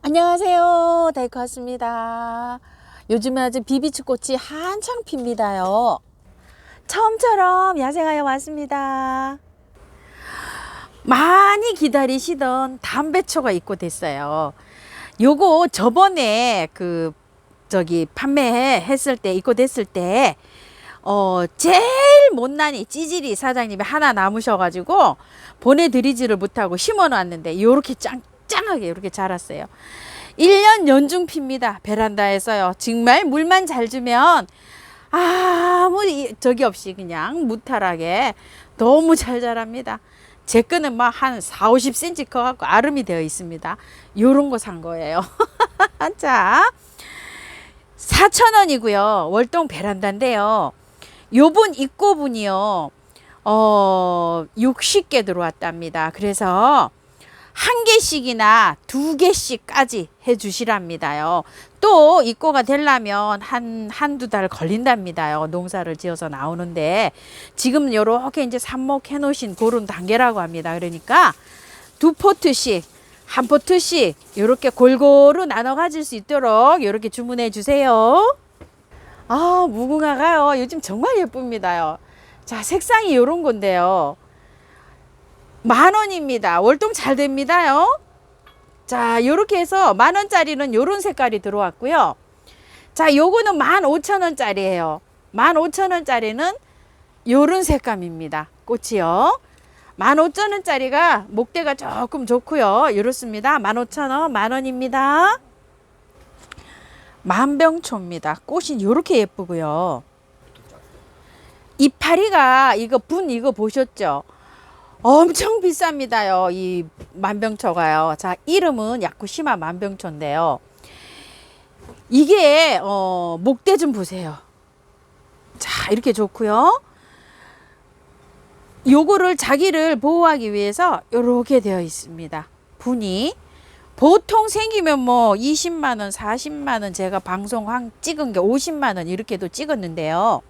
안녕하세요. 다이코 왔습니다. 요즘에 아주 비비추 꽃이 한창 핍니다요. 처음처럼 야생하여 왔습니다. 많이 기다리시던 담배초가 입고됐어요. 요거 저번에 판매했을 때 입고됐을 때 제일 못난이 찌질이 사장님이 하나 남으셔가지고 보내드리지를 못하고 심어놨는데 요렇게 짱짱하게 이렇게 자랐어요. 1년 연중 핍니다. 베란다에서요. 정말 물만 잘 주면 아무 적이 없이 그냥 무탈하게 너무 잘 자랍니다. 제 거는 막 한 4, 50cm 커갖고 아름이 되어 있습니다. 요런 거 산 거예요. 자, 4,000원이고요. 월동 베란다인데요. 요번 입고분이요. 60개 들어왔답니다. 그래서 한 개씩이나 두 개씩까지 해주시랍니다요. 또 입고가 되려면 한두 달 걸린답니다요. 농사를 지어서 나오는데 지금 요렇게 이제 삽목해 놓으신 그런 단계라고 합니다. 그러니까 두 포트씩 한 포트씩 요렇게 골고루 나눠 가질 수 있도록 요렇게 주문해 주세요. 아, 무궁화가요. 요즘 정말 예쁩니다요. 자, 색상이 요런 건데요. 10,000원입니다. 월동 잘 됩니다요. 자, 요렇게 해서 10,000원짜리는 요런 색깔이 들어왔고요. 자, 요거는 15,000원짜리예요. 15,000원짜리는 요런 색감입니다. 꽃이요. 15,000원짜리가 목대가 조금 좋고요. 이렇습니다. 15,000원, 만원입니다. 만병초입니다. 꽃이 요렇게 예쁘고요. 이파리가 이거 보셨죠? 엄청 비쌉니다요. 이 만병초가요. 자, 이름은 야쿠시마 만병초인데요. 이게 목대 좀 보세요. 자, 이렇게 좋고요. 요거를 자기를 보호하기 위해서 이렇게 되어 있습니다. 분이 보통 생기면 뭐 20만원, 40만원, 제가 방송 찍은 게 50만원 이렇게도 찍었는데요.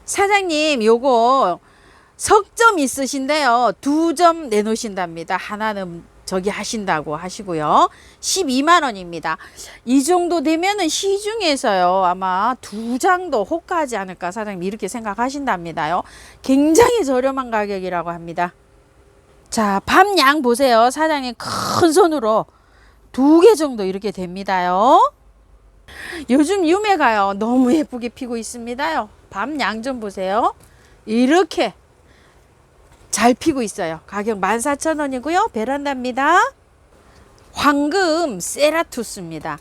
사장님 요거 석점 있으신데요. 2점 내놓으신답니다. 하나는 저기 하신다고 하시고요. 12만원입니다. 이 정도 되면은 시중에서요. 아마 2장도 호가하지 않을까 사장님 이렇게 생각하신답니다요. 굉장히 저렴한 가격이라고 합니다. 자, 밤양 보세요. 사장님 큰 손으로 2개 정도 이렇게 됩니다요. 요즘 유매가요. 너무 예쁘게 피고 있습니다요. 밤양 좀 보세요. 이렇게 잘 피고 있어요. 가격 14,000원이고요. 베란다입니다. 황금 세라투스입니다.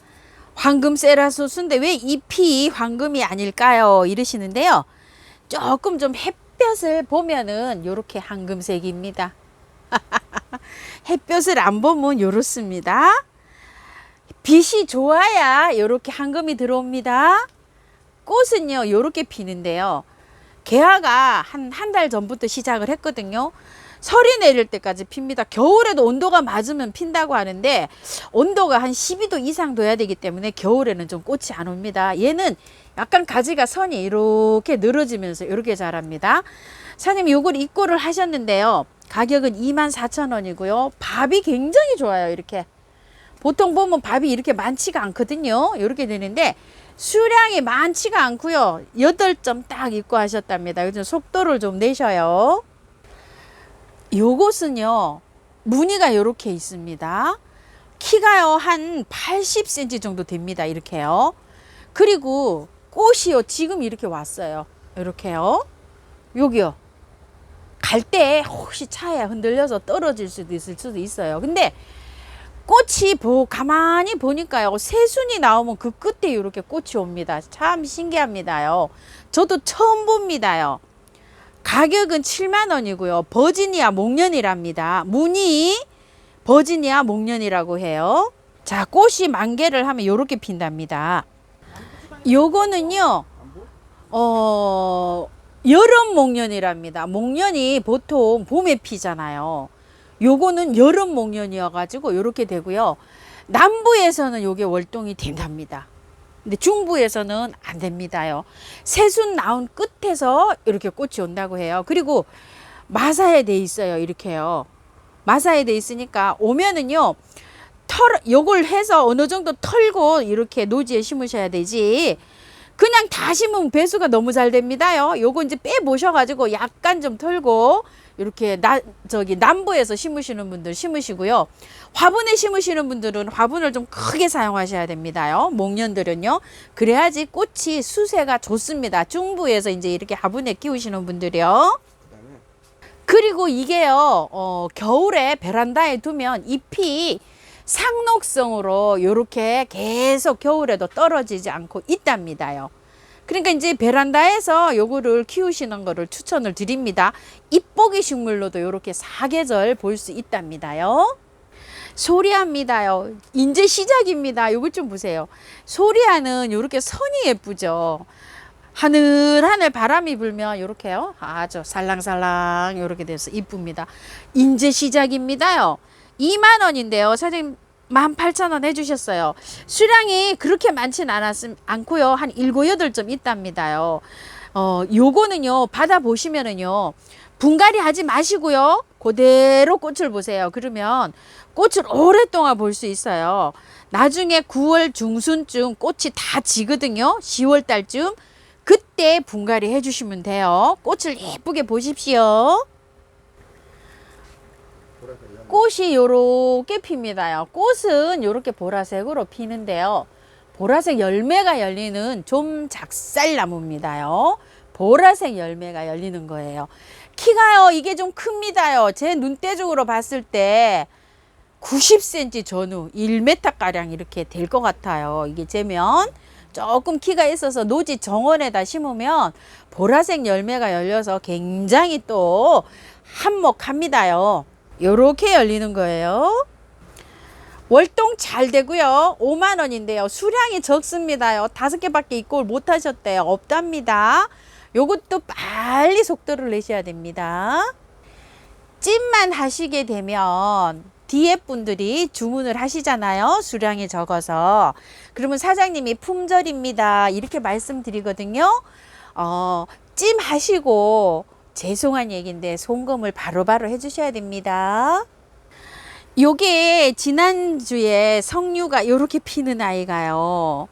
황금 세라투스인데 왜 잎이 황금이 아닐까요? 이러시는데요. 조금 좀 햇볕을 보면은 이렇게 황금색입니다. 햇볕을 안 보면 이렇습니다. 빛이 좋아야 이렇게 황금이 들어옵니다. 꽃은요 이렇게 피는데요. 개화가 한 달 전부터 시작을 했거든요. 설이 내릴 때까지 핍니다. 겨울에도 온도가 맞으면 핀다고 하는데 온도가 한 12도 이상 돼야 되기 때문에 겨울에는 좀 꽃이 안 옵니다. 얘는 약간 가지가 선이 이렇게 늘어지면서 이렇게 자랍니다. 사장님 요걸 입고를 하셨는데요. 가격은 24,000원이고요. 밥이 굉장히 좋아요. 이렇게 보통 보면 밥이 이렇게 많지가 않거든요. 이렇게 되는데 수량이 많지가 않고요. 8점 딱 입고 하셨답니다. 요즘 속도를 좀 내셔요. 요것은요. 무늬가 이렇게 있습니다. 키가요. 한 80cm 정도 됩니다. 이렇게요. 그리고 꽃이요. 지금 이렇게 왔어요. 이렇게요. 여기요. 갈 때 혹시 차에 흔들려서 떨어질 수도 있을 수도 있어요. 근데 꽃이 가만히 보니까요. 새순이 나오면 그 끝에 이렇게 꽃이 옵니다. 참 신기합니다요. 저도 처음 봅니다요. 가격은 7만원이고요. 버지니아 목련이랍니다. 무늬 버지니아 목련이라고 해요. 자, 꽃이 만개를 하면 이렇게 핀답니다. 요거는요. 여름 목련이랍니다. 목련이 보통 봄에 피잖아요. 요거는 여름 목련이어 가지고 요렇게 되고요. 남부에서는 요게 월동이 된답니다. 근데 중부에서는 안 됩니다요. 새순 나온 끝에서 이렇게 꽃이 온다고 해요. 그리고 마사에 돼 있어요. 이렇게요. 마사에 돼 있으니까 오면은요. 턱 요걸 해서 어느 정도 털고 이렇게 노지에 심으셔야 되지. 그냥 다 심으면 배수가 너무 잘 됩니다요. 요거 이제 빼 보셔가지고 약간 좀 털고 이렇게 남부에서 심으시는 분들 심으시고요. 화분에 심으시는 분들은 화분을 좀 크게 사용하셔야 됩니다요. 목련들은요. 그래야지 꽃이 수세가 좋습니다. 중부에서 이제 이렇게 화분에 키우시는 분들이요. 그리고 이게요, 겨울에 베란다에 두면 잎이 상록성으로 이렇게 계속 겨울에도 떨어지지 않고 있답니다요. 그러니까 이제 베란다에서 요거를 키우시는 거를 추천을 드립니다. 잎보기 식물로도 이렇게 사계절 볼 수 있답니다요. 소리아입니다요. 이제 시작입니다. 요것 좀 보세요. 소리아는 이렇게 선이 예쁘죠. 하늘하늘 바람이 불면 이렇게요. 아주 살랑살랑 이렇게 돼서 이쁩니다. 이제 시작입니다요. 2만 원인데요. 사장님 18,000원 해주셨어요. 수량이 그렇게 많진 않고요. 한 7, 8점 있답니다요. 요거는요. 받아보시면은요. 분갈이 하지 마시고요. 그대로 꽃을 보세요. 그러면 꽃을 오랫동안 볼 수 있어요. 나중에 9월 중순쯤 꽃이 다 지거든요. 10월 달쯤. 그때 분갈이 해주시면 돼요. 꽃을 예쁘게 보십시오. 꽃이 요렇게 핍니다요. 꽃은 요렇게 보라색으로 피는데요. 보라색 열매가 열리는 좀 작살나무입니다요. 보라색 열매가 열리는 거예요. 키가요, 이게 좀 큽니다요. 제 눈대중으로 봤을 때 90cm 전후 1m가량 이렇게 될 것 같아요. 이게 재면 조금 키가 있어서 노지 정원에다 심으면 보라색 열매가 열려서 굉장히 또 한몫합니다요. 요렇게 열리는 거예요. 월동 잘 되고요. 5만 원인데요. 수량이 적습니다요. 5개밖에 입고를 못 하셨대요. 없답니다. 요것도 빨리 속도를 내셔야 됩니다. 찜만 하시게 되면 뒤에 분들이 주문을 하시잖아요. 수량이 적어서. 그러면 사장님이 품절입니다. 이렇게 말씀드리거든요. 찜 하시고 죄송한 얘기인데 송금을 바로바로 해주셔야 됩니다. 요게 지난주에 석류가 요렇게 피는 아이가요.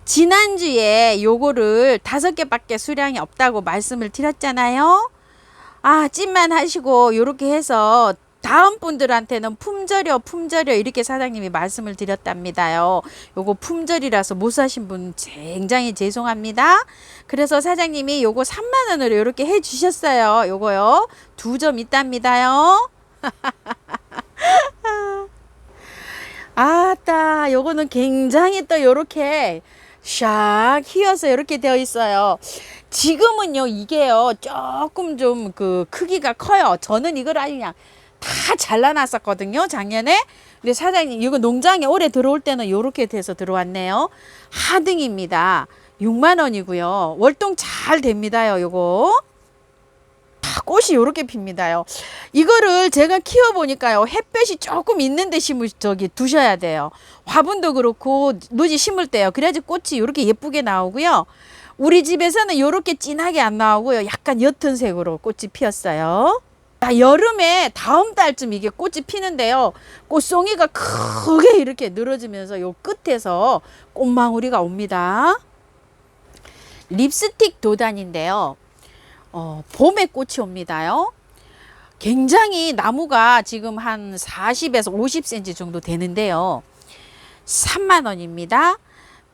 지난주에 요거를 5개밖에 수량이 없다고 말씀을 드렸잖아요. 찜만 하시고 요렇게 해서 다음 분들한테는 품절이요 이렇게 사장님이 말씀을 드렸답니다요. 요거 품절이라서 못 사신 분 굉장히 죄송합니다. 그래서 사장님이 요거 3만 원으로 요렇게 해 주셨어요. 요거요 2점 있답니다요. 아따, 요거는 굉장히 또 요렇게 샥 휘어서 이렇게 되어 있어요. 지금은요 이게요 조금 좀 그 크기가 커요. 저는 이걸 아주 그냥 다 잘라놨었거든요 작년에. 근데 사장님 이거 농장에 올해 들어올 때는 요렇게 돼서 들어왔네요. 하등입니다. 6만 원이고요. 월동 잘 됩니다요. 요거 꽃이 요렇게 핍니다요. 이거를 제가 키워보니까요 햇볕이 조금 있는데 두셔야 돼요. 화분도 그렇고 노지 심을 때요. 그래야지 꽃이 요렇게 예쁘게 나오고요. 우리 집에서는 요렇게 진하게 안 나오고요. 약간 옅은 색으로 꽃이 피었어요. 여름에 다음 달쯤 이게 꽃이 피는데요. 꽃송이가 크게 이렇게 늘어지면서 요 끝에서 꽃망울이가 옵니다. 립스틱 도단인데요. 봄에 꽃이 옵니다요. 굉장히 나무가 지금 한 40에서 50cm 정도 되는데요. 3만 원입니다.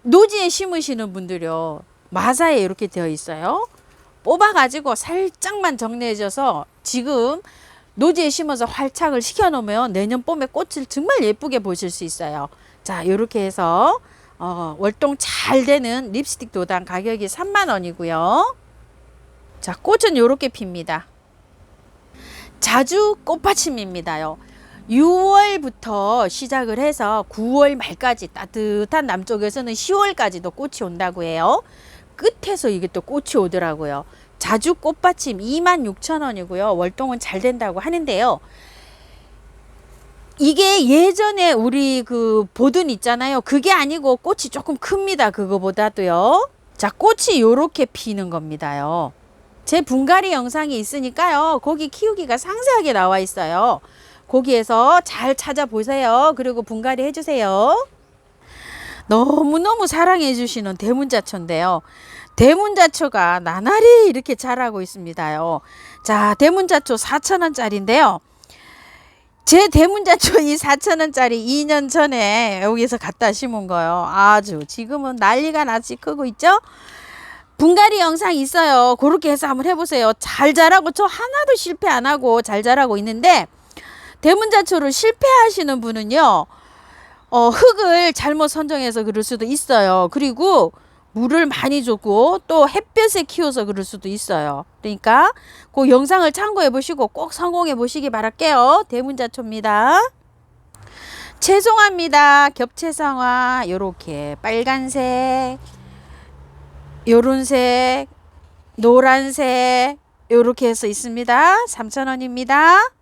노지에 심으시는 분들요. 마사에 이렇게 되어 있어요. 뽑아가지고 살짝만 정리해줘서 지금 노지에 심어서 활착을 시켜놓으면 내년 봄에 꽃을 정말 예쁘게 보실 수 있어요. 자, 이렇게 해서 월동 잘 되는 립스틱 도단 가격이 3만 원이고요. 자, 꽃은 이렇게 핍니다. 자주 꽃받침입니다요. 6월부터 시작을 해서 9월 말까지 따뜻한 남쪽에서는 10월까지도 꽃이 온다고 해요. 끝에서 이게 또 꽃이 오더라고요. 자주 꽃받침 26,000원이고요. 월동은 잘 된다고 하는데요. 이게 예전에 우리 그 보든 있잖아요. 그게 아니고 꽃이 조금 큽니다. 그거보다도요. 자, 꽃이 요렇게 피는 겁니다요. 제 분갈이 영상이 있으니까요. 거기 키우기가 상세하게 나와 있어요. 거기에서 잘 찾아보세요. 그리고 분갈이 해주세요. 너무너무 사랑해 주시는 대문자초인데요. 대문자초가 나날이 이렇게 자라고 있습니다요. 자, 대문자초 4,000원짜리인데요. 제 대문자초 이 4,000원짜리 2년 전에 여기서 갖다 심은 거요. 아주 지금은 난리가 나지 크고 있죠. 분갈이 영상 있어요. 그렇게 해서 한번 해보세요. 잘 자라고, 저 하나도 실패 안 하고 잘 자라고 있는데, 대문자초를 실패하시는 분은요, 흙을 잘못 선정해서 그럴 수도 있어요. 그리고 물을 많이 줬고 또 햇볕에 키워서 그럴 수도 있어요. 그러니까 그 영상을 참고해 보시고 꼭 성공해 보시기 바랄게요. 대문자초입니다. 죄송합니다. 겹채성화 요렇게 빨간색, 요런색, 노란색 요렇게 해서 있습니다. 3,000원입니다.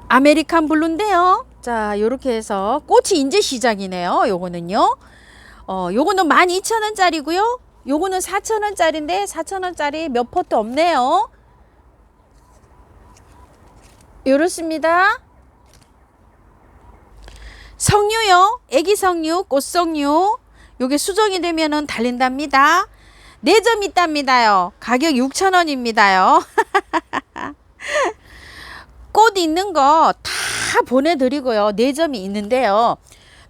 아메리칸 블루인데요. 자, 요렇게 해서 꽃이 이제 시작이네요. 요거는요. 요거는 12,000원짜리고요. 요거는 4,000원짜리인데 4,000원짜리 몇 포트 없네요. 요렇습니다. 석류요. 애기 석류, 꽃 석류. 요게 수정이 되면은 달린답니다. 4점 있답니다요. 가격 6,000원입니다요. 꽃 있는 거 다 보내드리고요. 4점이 있는데요.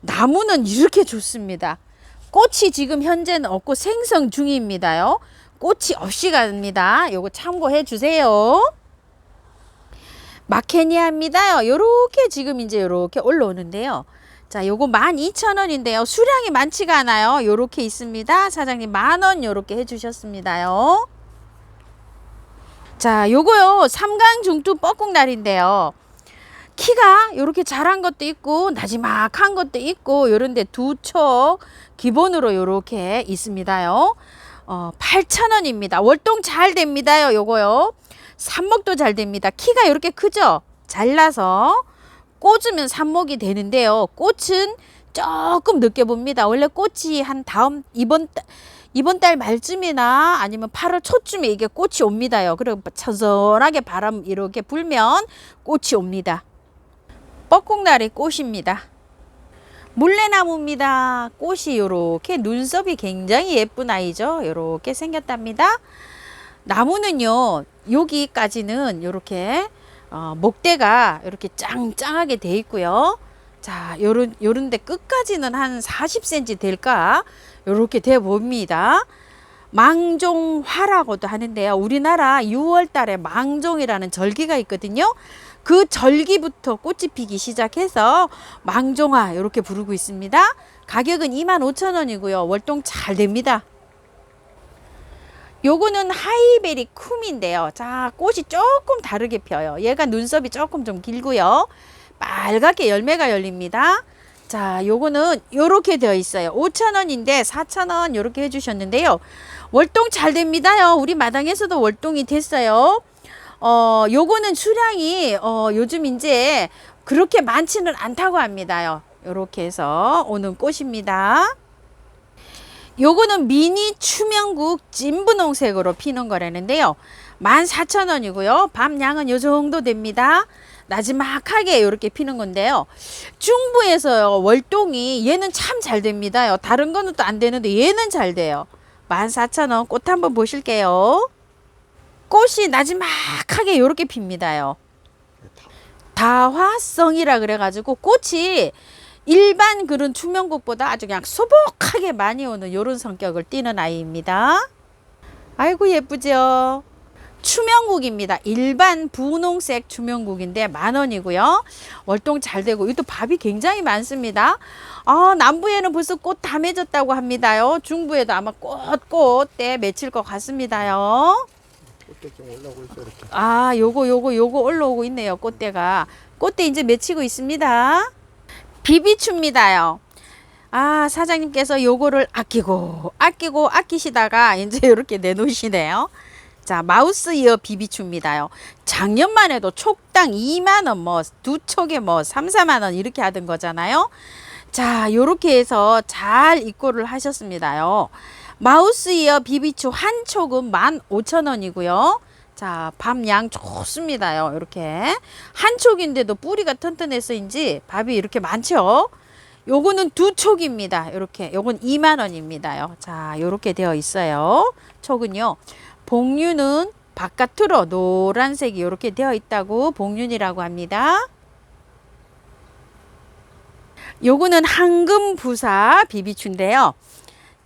나무는 이렇게 좋습니다. 꽃이 지금 현재는 없고 생성 중입니다요. 꽃이 없이 갑니다. 요거 참고해 주세요. 마케니아입니다요. 요렇게 지금 이제 요렇게 올라오는데요. 자, 요거 12,000원인데요. 수량이 많지가 않아요. 요렇게 있습니다. 사장님 10,000원 요렇게 해주셨습니다요. 자, 요거요. 삼강중투 뻐꾹날인데요. 키가 요렇게 자란 것도 있고 나지막한 것도 있고 요런데 두 촉 기본으로 요렇게 있습니다요. 8,000원입니다. 월동 잘 됩니다요. 요거요. 삽목도 잘 됩니다. 키가 요렇게 크죠? 잘라서 꽂으면 삽목이 되는데요. 꽃은 조금 늦게 봅니다. 원래 꽃이 한 이번 달 말쯤이나 아니면 8월 초쯤에 이게 꽃이 옵니다요. 그리고 천선하게 바람 이렇게 불면 꽃이 옵니다. 뻐꾹나리 꽃입니다. 물레나무입니다. 꽃이 요렇게 눈썹이 굉장히 예쁜 아이죠. 요렇게 생겼답니다. 나무는요, 여기까지는 요렇게 목대가 이렇게 짱짱하게 돼 있고요. 자, 요런데 끝까지는 한 40cm 될까? 요렇게 돼 봅니다. 망종화라고도 하는데요. 우리나라 6월 달에 망종이라는 절기가 있거든요. 그 절기부터 꽃이 피기 시작해서 망종화 이렇게 부르고 있습니다. 가격은 25,000원이고요. 월동 잘 됩니다. 요거는 하이베리 쿰인데요. 자, 꽃이 조금 다르게 펴요. 얘가 눈썹이 조금 좀 길고요. 빨갛게 열매가 열립니다. 자, 요거는 요렇게 되어 있어요. 5,000원인데 4,000원 요렇게 해주셨는데요. 월동 잘 됩니다요. 우리 마당에서도 월동이 됐어요. 요거는 수량이 요즘 이제 그렇게 많지는 않다고 합니다요. 요렇게 해서 오는 꽃입니다. 요거는 미니 추명국 진분홍색으로 피는 거라는데요. 14,000원이고요. 밤양은 요 정도 됩니다. 나지막하게 이렇게 피는 건데요. 중부에서요, 월동이 얘는 참 잘 됩니다요. 다른 거는 또 안 되는데 얘는 잘 돼요. 14,000원 꽃 한번 보실게요. 꽃이 나지막하게 이렇게 핍니다요. 다화성이라 그래가지고 꽃이 일반 그런 추명국보다 아주 그냥 소복하게 많이 오는 이런 성격을 띠는 아이입니다. 아이고 예쁘죠. 추명국입니다. 일반 분홍색 추명국인데 10,000원이고요. 월동 잘 되고 이것도 밥이 굉장히 많습니다. 남부에는 벌써 꽃 다 맺었다고 합니다요. 중부에도 아마 꽃때 맺힐 것 같습니다요. 꽃대 좀 올라오고 있어 이렇게. 요거 올라오고 있네요. 꽃대가. 꽃대 이제 맺히고 있습니다. 비비추입니다요. 사장님께서 요거를 아끼시다가 이제 이렇게 내놓으시네요. 자, 마우스 이어 비비추입니다요. 작년만 해도 촉당 2만원, 뭐, 두 촉에 뭐, 3, 4만원 이렇게 하던 거잖아요. 자, 요렇게 해서 잘 입고를 하셨습니다요. 마우스 이어 비비추 한 촉은 15,000원이고요. 자, 밥 양 좋습니다요. 이렇게 한 촉인데도 뿌리가 튼튼해서인지 밥이 이렇게 많죠. 요거는 2촉입니다. 이렇게 요건 2만 원입니다요. 자, 요렇게 되어 있어요. 촉은요. 복륜은 바깥으로 노란색이 이렇게 되어 있다고 복륜이라고 합니다. 요거는 황금부사 비비추인데요.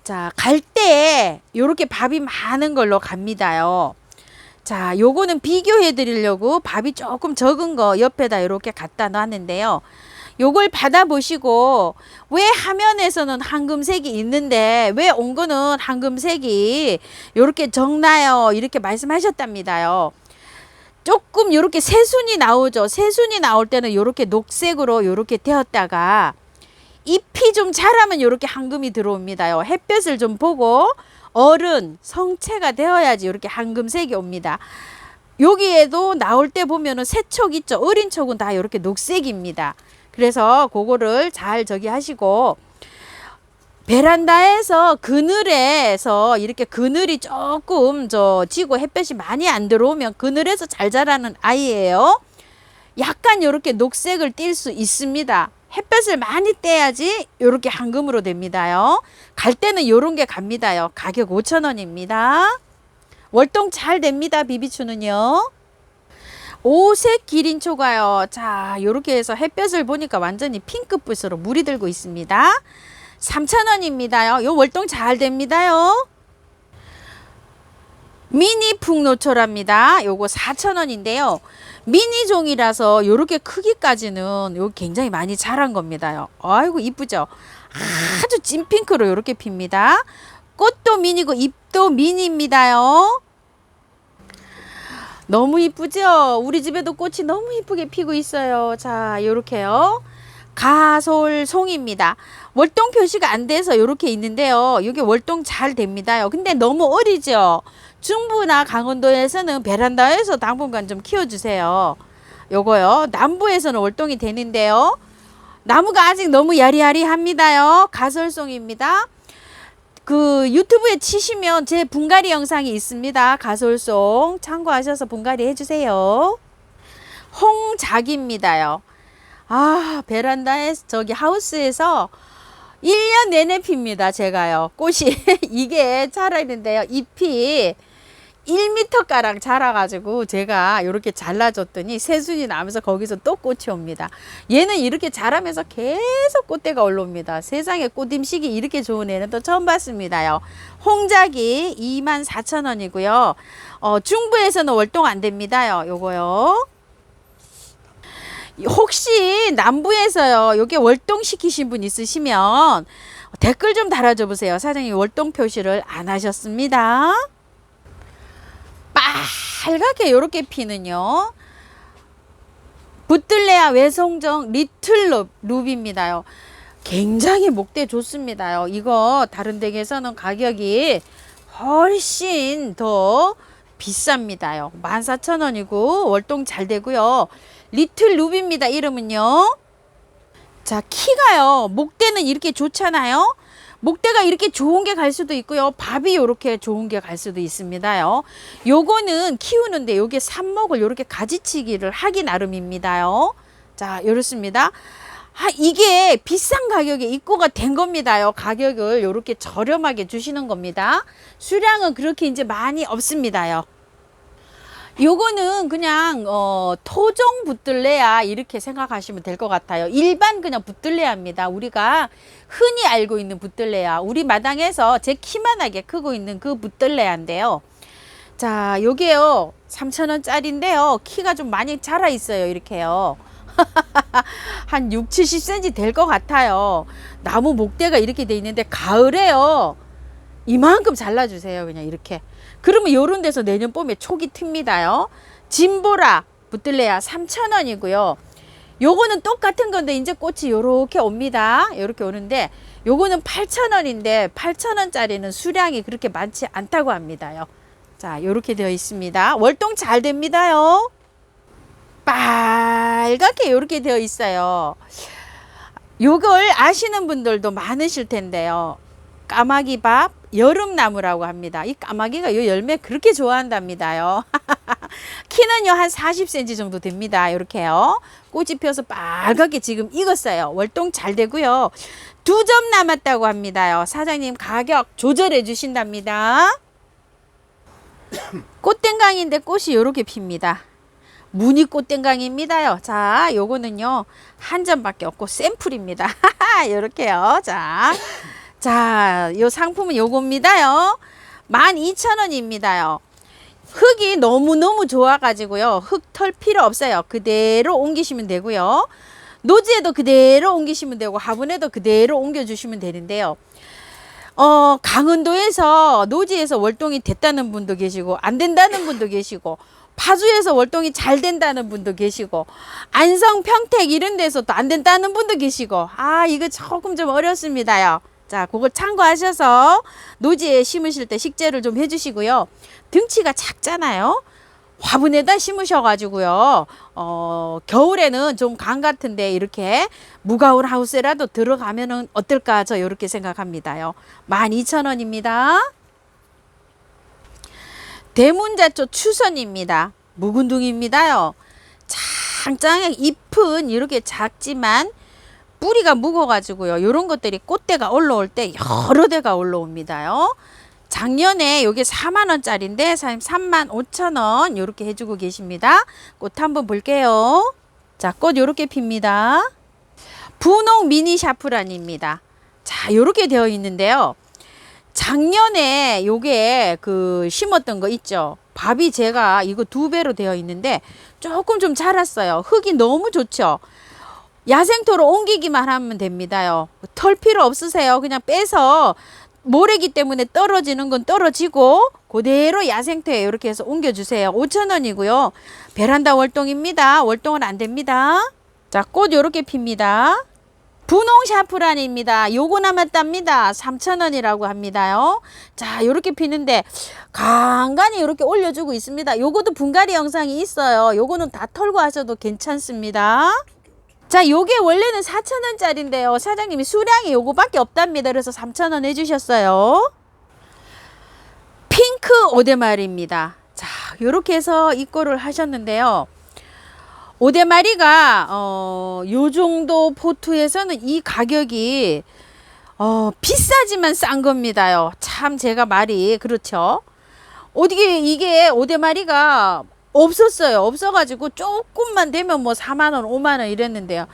자, 갈 때 요렇게 밥이 많은 걸로 갑니다요. 자, 요거는 비교해 드리려고 밥이 조금 적은 거 옆에다 이렇게 갖다 놨는데요. 요걸 받아보시고 왜 화면에서는 황금색이 있는데 왜 온 거는 황금색이 요렇게 적나요? 이렇게 말씀하셨답니다요. 조금 요렇게 새순이 나오죠. 새순이 나올 때는 요렇게 녹색으로 요렇게 되었다가 잎이 좀 자라면 요렇게 황금이 들어옵니다요. 햇볕을 좀 보고 어른 성체가 되어야지 이렇게 황금색이 옵니다. 여기에도 나올 때 보면은 새촉 있죠. 어린 촉은 다 이렇게 녹색입니다. 그래서 그거를 잘 저기 하시고 베란다에서 그늘에서 이렇게 그늘이 조금 지고 햇볕이 많이 안 들어오면 그늘에서 잘 자라는 아이예요. 약간 이렇게 녹색을 띌 수 있습니다. 햇볕을 많이 떼야지 이렇게 황금으로 됩니다요. 갈 때는 요런 게 갑니다요. 가격 5,000원입니다. 월동 잘 됩니다. 비비추는요. 오색 기린초가요. 자, 요렇게 해서 햇볕을 보니까 완전히 핑크빛으로 물이 들고 있습니다. 3,000원입니다요. 요 월동 잘 됩니다요. 미니 풍노초랍니다. 요거 4,000원인데요. 미니종이라서 요렇게 크기까지는 요 굉장히 많이 자란 겁니다요. 아이고 이쁘죠. 아주 찐핑크로 요렇게 핍니다. 꽃도 미니고 잎도 미니입니다요. 너무 이쁘죠? 우리 집에도 꽃이 너무 이쁘게 피고 있어요. 자, 요렇게요. 가솔송입니다. 월동 표시가 안 돼서 이렇게 있는데요. 이게 월동 잘 됩니다요. 근데 너무 어리죠. 중부나 강원도에서는 베란다에서 당분간 좀 키워주세요. 요거요. 남부에서는 월동이 되는데요. 나무가 아직 너무 야리야리합니다요. 가솔송입니다. 그 유튜브에 치시면 제 분갈이 영상이 있습니다. 가솔송 참고하셔서 분갈이 해주세요. 홍작입니다요. 아, 베란다에 저기 하우스에서 1년 내내 핍니다. 제가요. 꽃이 이게 자라있는데요. 잎이 1m가량 자라가지고 제가 이렇게 잘라줬더니 새순이 나면서 거기서 또 꽃이 옵니다. 얘는 이렇게 자라면서 계속 꽃대가 올라옵니다. 세상에 꽃임식이 이렇게 좋은 애는 또 처음 봤습니다요. 홍작이 24,000원이고요. 중부에서는 월동 안 됩니다요. 요거요. 혹시 남부에서요, 요게 월동 시키신 분 있으시면 댓글 좀 달아줘 보세요. 사장님 월동 표시를 안 하셨습니다. 빨갛게 요렇게 피는요. 붙들레아 외송정 리틀 룹입니다요. 굉장히 목대 좋습니다요. 이거 다른 댁에서는 가격이 훨씬 더 비쌉니다요. 14,000원이고 월동 잘 되고요. 리틀 룹입니다. 이름은요. 자, 키가요. 목대는 이렇게 좋잖아요. 목대가 이렇게 좋은 게 갈 수도 있고요. 밥이 이렇게 좋은 게 갈 수도 있습니다요. 요거는 키우는데 요게 삽목을 이렇게 가지치기를 하기 나름입니다요. 자, 이렇습니다. 이게 비싼 가격에 입고가 된 겁니다요. 가격을 이렇게 저렴하게 주시는 겁니다. 수량은 그렇게 이제 많이 없습니다요. 요거는 그냥 토종 붙들레야 이렇게 생각하시면 될 것 같아요. 일반 그냥 붙들레야입니다. 우리가 흔히 알고 있는 붙들레야. 우리 마당에서 제 키만하게 크고 있는 그 붙들레야인데요. 자, 요게요 3,000원짜리인데요. 키가 좀 많이 자라 있어요. 이렇게요. 한 6, 70cm 될 것 같아요. 나무 목대가 이렇게 돼 있는데 가을에요. 이만큼 잘라주세요. 그냥 이렇게. 그러면 요런 데서 내년 봄에 촉이 틉니다요. 진보라 붙들레야 3,000원이고요. 요거는 똑같은 건데 이제 꽃이 요렇게 옵니다. 요렇게 오는데 요거는 8,000원인데 8,000원짜리는 수량이 그렇게 많지 않다고 합니다요. 자, 요렇게 되어 있습니다. 월동 잘 됩니다요. 빨갛게 요렇게 되어 있어요. 요걸 아시는 분들도 많으실 텐데요. 까마귀밥 여름나무라고 합니다. 이 까마귀가 요 열매 그렇게 좋아한답니다요. 키는요 한 40cm 정도 됩니다. 이렇게요. 꽃이 펴서 빨갛게 지금 익었어요. 월동 잘 되고요. 2점 남았다고 합니다요. 사장님 가격 조절해 주신답니다. 꽃땡강인데 꽃이 이렇게 핍니다. 무늬 꽃땡강입니다요. 자, 요거는요 한 점밖에 없고 샘플입니다. 이렇게요. 자, 요 상품은 요겁니다요. 12,000원입니다요. 흙이 너무너무 좋아가지고요. 흙 털 필요 없어요. 그대로 옮기시면 되고요. 노지에도 그대로 옮기시면 되고 화분에도 그대로 옮겨주시면 되는데요. 강원도에서 노지에서 월동이 됐다는 분도 계시고 안 된다는 분도 계시고 파주에서 월동이 잘 된다는 분도 계시고 안성, 평택 이런 데서도 안 된다는 분도 계시고 이거 조금 좀 어렵습니다요. 자, 그걸 참고하셔서 노지에 심으실 때 식재를 좀 해주시고요. 등치가 작잖아요. 화분에다 심으셔가지고요. 겨울에는 좀 강 같은데 이렇게 무가울 하우스라도 들어가면은 어떨까 저 이렇게 생각합니다요. 12,000원입니다. 대문자초 추선입니다. 묵은둥입니다요. 짱짱하게 잎은 이렇게 작지만 뿌리가 묵어가지고요. 이런 것들이 꽃대가 올라올 때 여러 대가 올라옵니다요. 작년에 요게 4만원짜리인데 35,000원 요렇게 해주고 계십니다. 꽃 한번 볼게요. 자, 꽃 요렇게 핍니다. 분홍 미니 샤프란입니다. 자, 요렇게 되어 있는데요. 작년에 요게 심었던 거 있죠. 밥이 제가 이거 2배로 되어 있는데 조금 좀 자랐어요. 흙이 너무 좋죠. 야생토로 옮기기만 하면 됩니다요. 털 필요 없으세요. 그냥 빼서 모래기 때문에 떨어지는 건 떨어지고 그대로 야생토에 이렇게 해서 옮겨주세요. 5,000원이고요. 베란다 월동입니다. 월동은 안 됩니다. 자, 꽃 요렇게 핍니다. 분홍 샤프란입니다. 요거 남았답니다. 3,000원이라고 합니다요. 자, 요렇게 피는데 간간히 이렇게 올려주고 있습니다. 요거도 분갈이 영상이 있어요. 요거는 다 털고 하셔도 괜찮습니다. 자, 요게 원래는 4,000원짜리인데요. 사장님이 수량이 요거밖에 없답니다. 그래서 3,000원 해주셨어요. 핑크 오대마리입니다. 자, 요렇게 해서 입고를 하셨는데요. 오대마리가 요 정도 포트에서는 이 가격이 비싸지만 싼 겁니다요. 참 제가 말이 그렇죠. 어떻게 이게 오대마리가 없었어요. 없어가지고 조금만 되면 뭐 4만원 5만원 이랬는데요.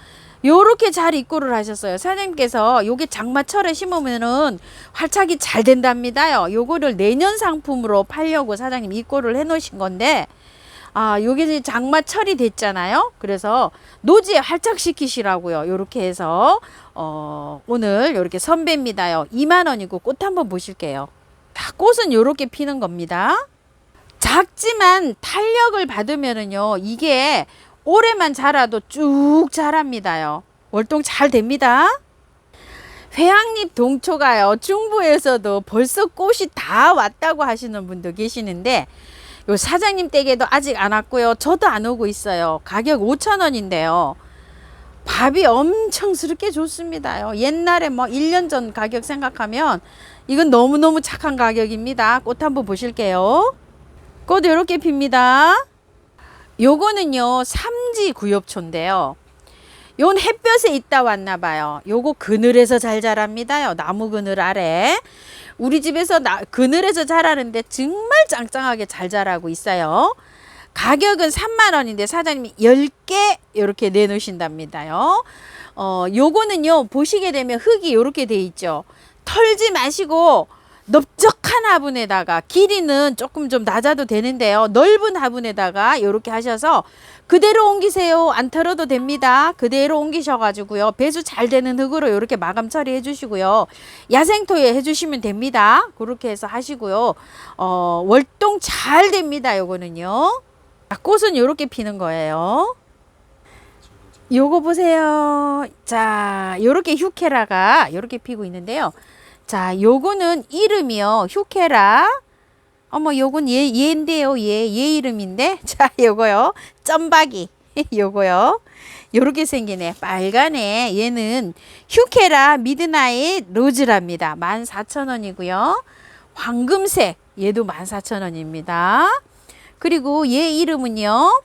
요렇게 잘 입고를 하셨어요. 사장님께서 요게 장마철에 심으면은 활착이 잘 된답니다요. 요거를 내년 상품으로 팔려고 사장님 입고를 해 놓으신 건데 요게 이제 장마철이 됐잖아요. 그래서 노지에 활착시키시라고요. 요렇게 해서 오늘 요렇게 선배입니다요. 2만원이고 꽃 한번 보실게요. 꽃은 요렇게 피는 겁니다. 작지만 탄력을 받으면은요, 이게 올해만 자라도 쭉 자랍니다요. 월동 잘 됩니다. 회양잎 동초가요, 중부에서도 벌써 꽃이 다 왔다고 하시는 분도 계시는데, 요 사장님 댁에도 아직 안 왔고요. 저도 안 오고 있어요. 가격 5,000원인데요. 밥이 엄청스럽게 좋습니다요. 옛날에 뭐 1년 전 가격 생각하면 이건 너무너무 착한 가격입니다. 꽃 한번 보실게요. 꽃 이렇게 핍니다. 요거는요 삼지 구엽초인데요. 요건 햇볕에 있다 왔나 봐요. 요거 그늘에서 잘 자랍니다요. 나무 그늘 아래. 우리 집에서 그늘에서 자라는데 정말 짱짱하게 잘 자라고 있어요. 가격은 3만원인데 사장님이 10개 이렇게 내놓으신답니다요. 요거는요 보시게 되면 흙이 이렇게 돼 있죠. 털지 마시고 넓적한 화분에다가 길이는 조금 좀 낮아도 되는데요. 넓은 화분에다가 이렇게 하셔서 그대로 옮기세요. 안 털어도 됩니다. 그대로 옮기셔가지고요. 배수 잘 되는 흙으로 이렇게 마감 처리해 주시고요. 야생토에 해주시면 됩니다. 그렇게 해서 하시고요. 월동 잘 됩니다. 요거는요. 꽃은 이렇게 피는 거예요. 요거 보세요. 자, 요렇게 휴케라가 요렇게 피고 있는데요. 자, 요거는 이름이요. 휴케라. 어머, 요건 얘인데요. 얘 이름인데. 자, 요거요. 점박이. 요거요. 요렇게 생기네. 빨간에 얘는 휴케라 미드나잇 로즈랍니다. 14,000원이고요. 황금색. 얘도 14,000원입니다. 그리고 얘 이름은요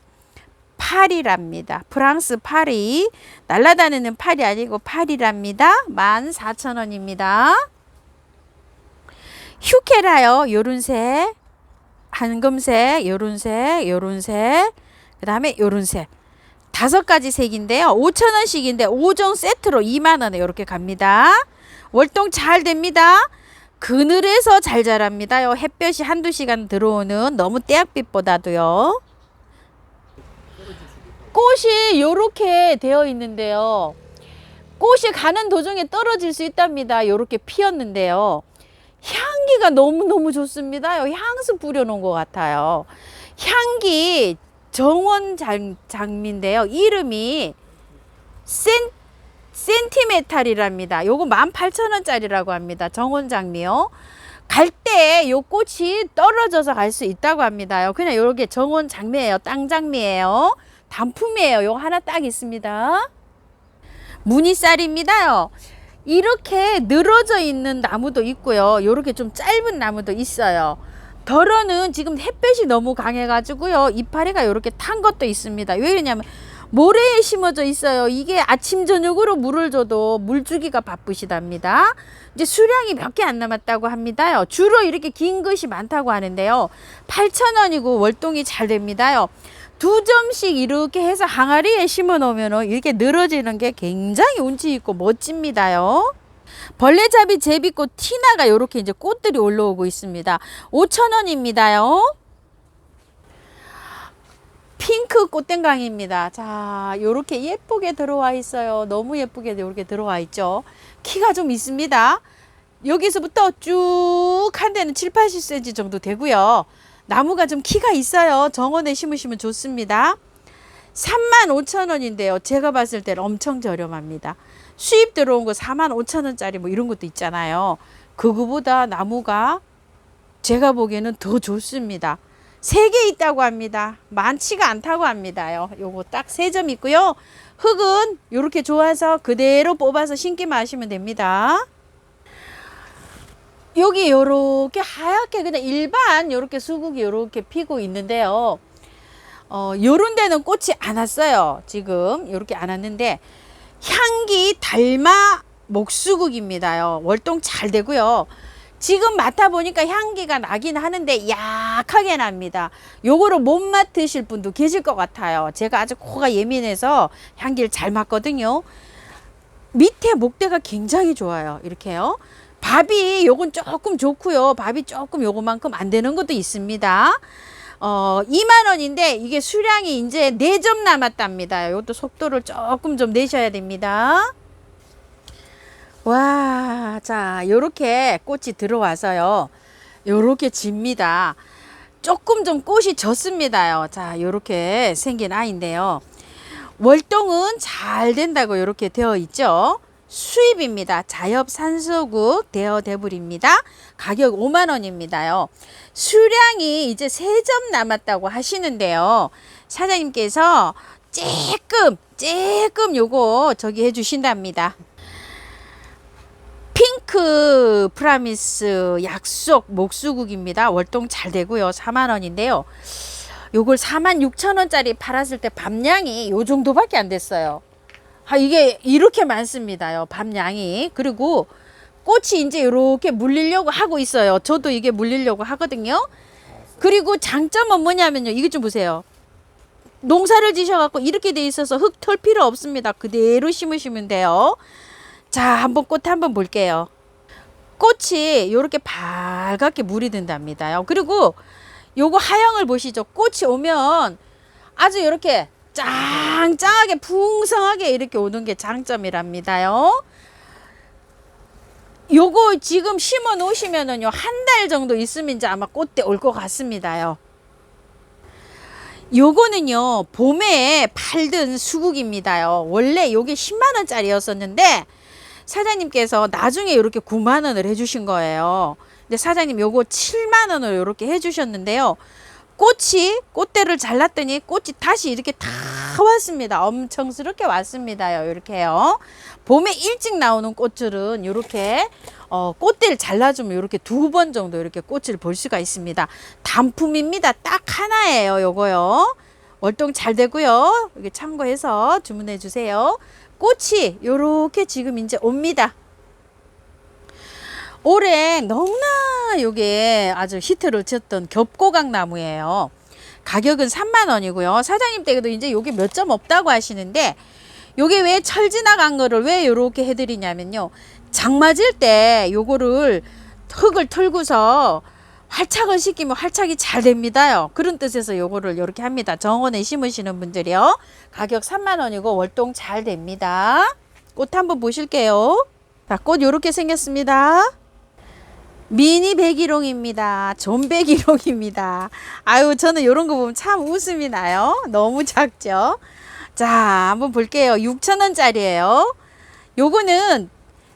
파리랍니다. 프랑스 파리. 날아다니는 파리 아니고 파리랍니다. 14,000원입니다. 휴케라요. 요런 색, 황금색, 요런 색, 요런 색, 그 다음에 요런 색. 5가지 색인데요. 5,000원씩인데 5종 세트로 2만원에 이렇게 갑니다. 월동 잘 됩니다. 그늘에서 잘 자랍니다. 햇볕이 한두 시간 들어오는 너무 떼약빛보다도요. 꽃이 요렇게 되어 있는데요. 꽃이 가는 도중에 떨어질 수 있답니다. 요렇게 피었는데요. 향기가 너무너무 좋습니다. 향수 뿌려놓은 것 같아요. 향기 정원 장미인데요. 이름이 센티메탈이랍니다. 요거 18,000원짜리라고 합니다. 정원 장미요. 갈 때 요 꽃이 떨어져서 갈 수 있다고 합니다. 그냥 요렇게 정원 장미예요. 땅 장미예요. 단품이에요. 요거 하나 딱 있습니다. 무늬쌀입니다요. 이렇게 늘어져 있는 나무도 있고요. 요렇게 좀 짧은 나무도 있어요. 덜어는 지금 햇볕이 너무 강해가지고요. 이파리가 요렇게 탄 것도 있습니다. 왜 그러냐면 모래에 심어져 있어요. 이게 아침 저녁으로 물을 줘도 물주기가 바쁘시답니다. 이제 수량이 몇 개 안 남았다고 합니다요. 주로 이렇게 긴 것이 많다고 하는데요. 8,000원이고 월동이 잘 됩니다요. 2점씩 이렇게 해서 항아리에 심어 놓으면 이렇게 늘어지는 게 굉장히 운치 있고 멋집니다요. 벌레잡이 제비꽃 티나가 이렇게 이제 꽃들이 올라오고 있습니다. 5,000원입니다요. 핑크 꽃댕강입니다. 자, 요렇게 예쁘게 들어와 있어요. 너무 예쁘게 이렇게 들어와 있죠. 키가 좀 있습니다. 여기서부터 쭉 한 데는 7, 80cm 정도 되고요. 나무가 좀 키가 있어요. 정원에 심으시면 좋습니다. 35,000원인데요. 제가 봤을 때는 엄청 저렴합니다. 수입 들어온 거 45,000원짜리 뭐 이런 것도 있잖아요. 그거보다 나무가 제가 보기에는 더 좋습니다. 3개 있다고 합니다. 많지가 않다고 합니다요. 요거 딱 3점 있고요. 흙은 요렇게 좋아서 그대로 뽑아서 심기만 하시면 됩니다. 여기 요렇게 하얗게 그냥 일반 요렇게 수국이 요렇게 피고 있는데요. 요런 데는 꽃이 안 왔어요. 지금 요렇게 안 왔는데 향기 달마 목수국입니다요. 월동 잘 되고요. 지금 맡아보니까 향기가 나긴 하는데 약하게 납니다. 요거를 못 맡으실 분도 계실 것 같아요. 제가 아주 코가 예민해서 향기를 잘 맡거든요. 밑에 목대가 굉장히 좋아요. 이렇게요. 밥이 요건 조금 좋고요. 밥이 조금 요거만큼 안 되는 것도 있습니다. 2만원인데 이게 수량이 이제 4점 남았답니다. 이것도 속도를 조금 좀 내셔야 됩니다. 와, 자, 요렇게 꽃이 들어와서요. 요렇게 집니다. 조금 좀 꽃이 졌습니다요. 자, 요렇게 생긴 아이인데요. 월동은 잘 된다고 요렇게 되어 있죠. 수입입니다. 자엽 산소국 대여 대불입니다. 가격 5만원입니다요. 수량이 이제 3점 남았다고 하시는데요. 사장님께서 쬐끔 요거 저기 해주신답니다. 핑크 프라미스 약속 목수국입니다. 월동 잘 되고요. 4만원인데요. 요걸 46,000원짜리 팔았을 때 밤양이 요 정도밖에 안 됐어요. 이게 이렇게 많습니다요. 밤양이. 그리고 꽃이 이제 이렇게 물리려고 하고 있어요. 저도 이게 물리려고 하거든요. 그리고 장점은 뭐냐면요. 이것 좀 보세요. 농사를 지셔갖고 이렇게 돼 있어서 흙 털 필요 없습니다. 그대로 심으시면 돼요. 자, 한번 꽃 한번 볼게요. 꽃이 이렇게 밝게 물이 든답니다요. 그리고 요거 하영을 보시죠. 꽃이 오면 아주 이렇게 짱짱하게 풍성하게 이렇게 오는 게 장점이랍니다요. 요거 지금 심어 놓으시면은요, 한 달 정도 있으면 이제 아마 꽃대 올 것 같습니다요. 요거는요, 봄에 팔던 수국입니다요. 원래 요게 10만원짜리였었는데 사장님께서 나중에 이렇게 9만원을 해주신 거예요. 근데 사장님 요거 7만원을 이렇게 해주셨는데요. 꽃대를 잘랐더니 꽃이 다시 이렇게 다 왔습니다. 엄청스럽게 왔습니다요. 이렇게요. 봄에 일찍 나오는 꽃들은 이렇게 꽃대를 잘라주면 이렇게 2번 정도 이렇게 꽃을 볼 수가 있습니다. 단품입니다. 딱 하나예요. 요거요. 월동 잘 되고요. 이게 참고해서 주문해 주세요. 꽃이 요렇게 지금 이제 옵니다. 올해 너무나 요게 아주 히트를 쳤던 겹고강 나무예요. 가격은 3만 원이고요. 사장님 댁에도 이제 요게 몇 점 없다고 하시는데, 요게 왜 철 지나간 거를 왜 요렇게 해드리냐면요. 장 맞을 때 요거를 흙을 털고서 활착을 시키면 활착이 잘 됩니다요. 그런 뜻에서 요거를 요렇게 합니다. 정원에 심으시는 분들이요. 가격 3만 원이고 월동 잘 됩니다. 꽃 한번 보실게요. 자, 꽃 요렇게 생겼습니다. 미니 백일홍입니다. 존백일홍입니다. 아유, 저는 요런 거 보면 참 웃음이 나요. 너무 작죠? 자, 한번 볼게요. 6,000원짜리예요. 요거는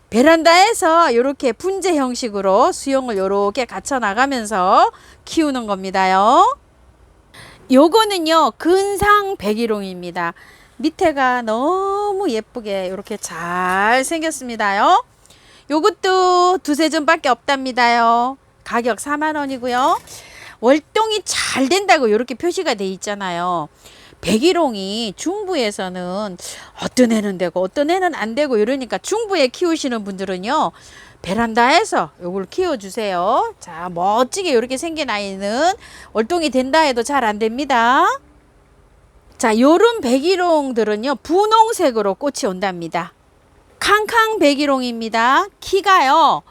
베란다에서 이렇게 분재 형식으로 수영을 이렇게 갖춰 나가면서 키우는 겁니다요. 요거는요, 근상 백일홍입니다. 밑에가 너무 예쁘게 이렇게 잘 생겼습니다요. 요것도 2-3점 밖에 없답니다요. 가격 4만 원이고요. 월동이 잘 된다고 이렇게 표시가 돼 있잖아요. 백일홍이 중부에서는 어떤 애는 되고 어떤 애는 안 되고 이러니까 중부에 키우시는 분들은요, 베란다에서 요걸 키워주세요. 자, 멋지게 이렇게 생긴 아이는 월동이 된다 해도 잘 안 됩니다. 자, 요런 백일홍들은요, 분홍색으로 꽃이 온답니다. 캉캉 백일홍입니다. 키가요,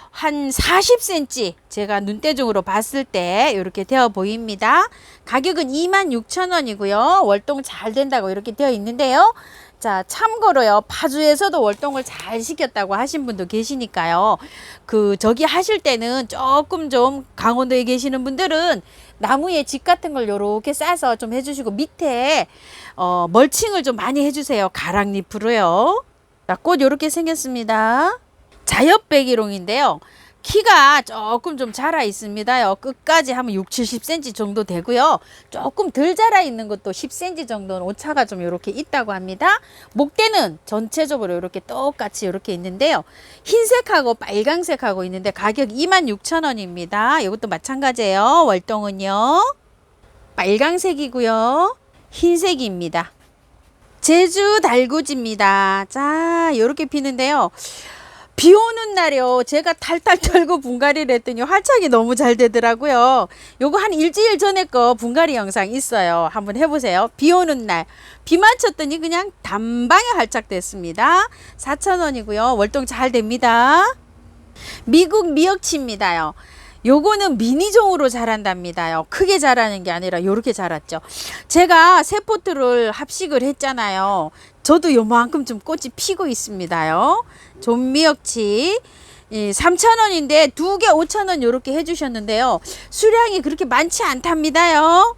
한 40cm 제가 눈대중으로 봤을 때 이렇게 되어 보입니다. 가격은 26,000원이고요. 월동 잘 된다고 이렇게 되어 있는데요. 자, 참고로요, 파주에서도 월동을 잘 시켰다고 하신 분도 계시니까요. 저기 하실 때는 조금 좀 강원도에 계시는 분들은 나무에 집 같은 걸 요렇게 싸서 좀 해주시고, 밑에 멀칭을 좀 많이 해주세요. 가랑잎으로요. 자, 꽃 요렇게 생겼습니다. 자엽백일홍인데요. 키가 조금 좀 자라 있습니다요. 끝까지 하면 60-70cm 정도 되고요. 조금 덜 자라 있는 것도 10cm 정도는 오차가 좀 이렇게 있다고 합니다. 목대는 전체적으로 이렇게 똑같이 이렇게 있는데요. 흰색하고 빨강색하고 있는데 가격 26,000원입니다. 이것도 마찬가지예요. 월동은요. 빨강색이고요. 흰색입니다. 제주 달구지입니다. 자, 이렇게 피는데요. 비 오는 날이요, 제가 탈탈 털고 분갈이를 했더니 활착이 너무 잘 되더라고요. 요거 한 일주일 전에 거 분갈이 영상 있어요. 한번 해보세요. 비 오는 날 비 맞췄더니 그냥 단방에 활착됐습니다. 4,000원이고요. 월동 잘 됩니다. 미국 미역치입니다요. 요거는 미니종으로 자란답니다요. 크게 자라는 게 아니라 요렇게 자랐죠. 제가 새 포트를 합식을 했잖아요. 저도 요만큼 좀 꽃이 피고 있습니다요. 존미역치 3,000원인데 2개 5,000원 요렇게 해주셨는데요. 수량이 그렇게 많지 않답니다요.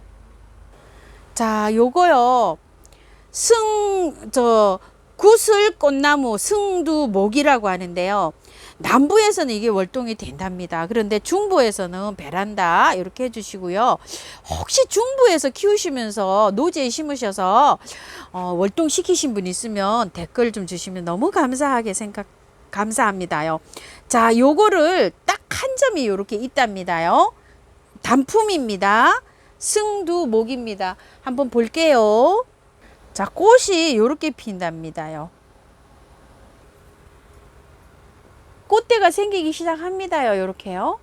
자, 요거요, 구슬꽃나무 승두목이라고 하는데요. 남부에서는 이게 월동이 된답니다. 그런데 중부에서는 베란다 이렇게 해주시고요. 혹시 중부에서 키우시면서 노지에 심으셔서 월동 시키신 분 있으면 댓글 좀 주시면 너무 감사합니다요. 자, 요거를 딱 한 점이 이렇게 있답니다요. 단품입니다. 승두목입니다. 한번 볼게요. 자, 꽃이 이렇게 핀답니다요. 꽃대가 생기기 시작합니다요. 요렇게요.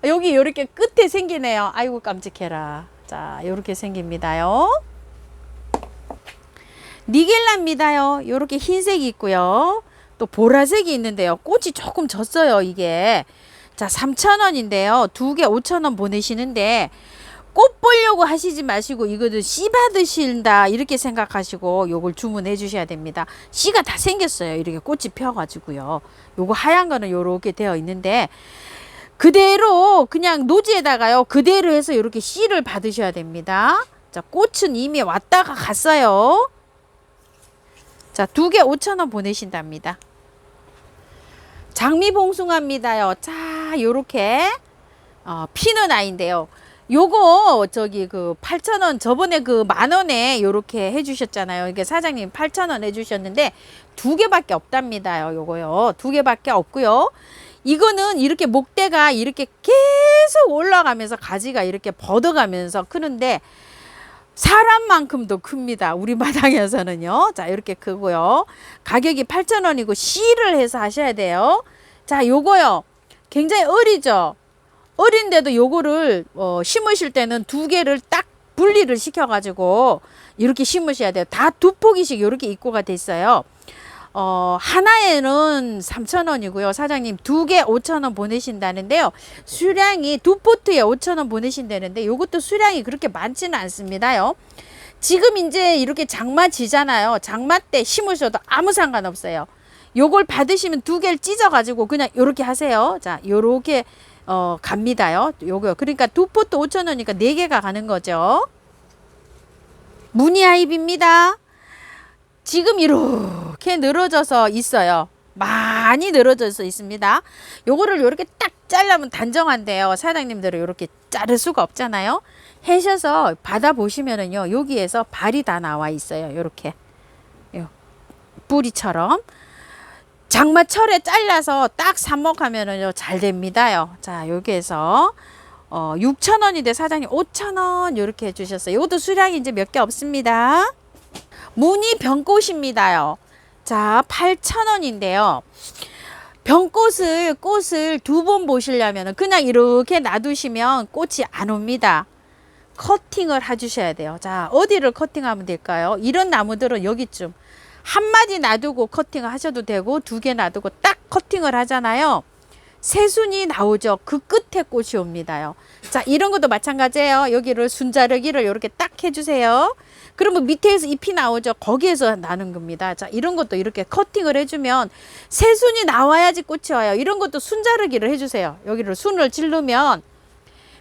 여기 이렇게 끝에 생기네요. 아이고 깜찍해라. 자, 요렇게 생깁니다요. 니겔라입니다요. 요렇게 흰색이 있고요. 또 보라색이 있는데요. 꽃이 조금 졌어요, 이게. 자, 3,000원인데요. 2개 5,000원 보내시는데, 꽃 보려고 하시지 마시고 이거는 씨 받으신다 이렇게 생각하시고 요걸 주문해 주셔야 됩니다. 씨가 다 생겼어요. 이렇게 꽃이 펴가지고요. 요거 하얀 거는 요렇게 되어 있는데, 그대로 그냥 노지에다가요, 그대로 해서 이렇게 씨를 받으셔야 됩니다. 자, 꽃은 이미 왔다가 갔어요. 자, 2개 5,000원 보내신답니다. 장미봉숭아입니다요. 자, 요렇게 피는 아이인데요. 요거 저기 그 8,000원 저번에 그 10,000원에 요렇게 해주셨잖아요. 이게 사장님 8,000원 해주셨는데 2개밖에 없답니다요. 요거요 2개밖에 없고요. 이거는 이렇게 목대가 이렇게 계속 올라가면서 가지가 이렇게 벗어가면서 크는데 사람만큼도 큽니다. 우리 마당에서는요. 자, 이렇게 크고요. 가격이 8,000원이고 C를 해서 하셔야 돼요. 자, 요거요. 굉장히 어리죠. 어린데도 요거를 심으실 때는 2개를 딱 분리를 시켜가지고 이렇게 심으셔야 돼요. 다 2포기씩 이렇게 입고가 돼 있어요. 하나에는 3,000원이고요. 사장님 2개 5,000원 보내신다는데요. 수량이 2포트에 5,000원 보내신다는데 요것도 수량이 그렇게 많지는 않습니다요. 지금 이제 이렇게 장마 지잖아요. 장마 때 심으셔도 아무 상관없어요. 요걸 받으시면 2개를 찢어 가지고 그냥 요렇게 하세요. 자, 요렇게 갑니다요. 요거요. 그러니까 2포트 5,000원이니까 4개가 가는 거죠. 무늬하입입니다. 지금 이렇게 늘어져서 있어요. 많이 늘어져서 있습니다. 요거를 이렇게 딱 자르면 단정한데요. 사장님들은 이렇게 자를 수가 없잖아요. 해셔서 받아보시면은요. 여기에서 발이 다 나와 있어요. 요렇게. 뿌리처럼. 장마철에 잘라서 딱 삽목하면은요. 잘 됩니다요. 자, 여기에서 6,000원인데 사장님 5,000원 이렇게 해주셨어요. 이것도 수량이 이제 몇 개 없습니다. 무늬 병꽃입니다요. 자, 8,000원인데요. 병꽃을 꽃을 2번 보시려면 그냥 이렇게 놔두시면 꽃이 안 옵니다. 커팅을 해주셔야 돼요. 자, 어디를 커팅하면 될까요? 이런 나무들은 여기쯤 한 마디 놔두고 커팅을 하셔도 되고 2개 놔두고 딱 커팅을 하잖아요. 새순이 나오죠. 그 끝에 꽃이 옵니다요. 자, 이런 것도 마찬가지예요. 여기를 순자르기를 이렇게 딱 해주세요. 그러면 밑에서 잎이 나오죠. 거기에서 나는 겁니다. 자, 이런 것도 이렇게 커팅을 해주면 새순이 나와야지 꽃이 와요. 이런 것도 순자르기를 해주세요. 여기를 순을 찌르면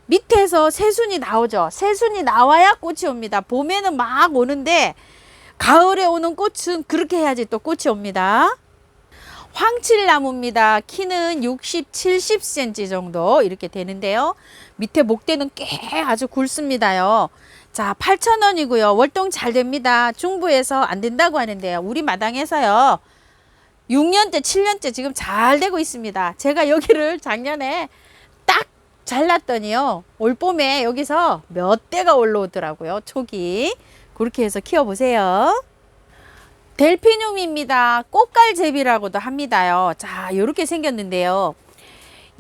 밑에서 새순이 나오죠. 새순이 나와야 꽃이 옵니다. 봄에는 막 오는데 가을에 오는 꽃은 그렇게 해야지 또 꽃이 옵니다. 황칠나무입니다. 키는 60, 70cm 정도 이렇게 되는데요. 밑에 목대는 꽤 아주 굵습니다요. 자, 8,000원이고요. 월동 잘 됩니다. 중부에서 안 된다고 하는데요. 우리 마당에서요. 6년째, 7년째 지금 잘 되고 있습니다. 제가 여기를 작년에 딱 잘랐더니요. 올 봄에 여기서 몇 대가 올라오더라고요. 촉이. 그렇게 해서 키워보세요. 델피늄입니다. 꽃갈제비라고도 합니다요. 자, 요렇게 생겼는데요.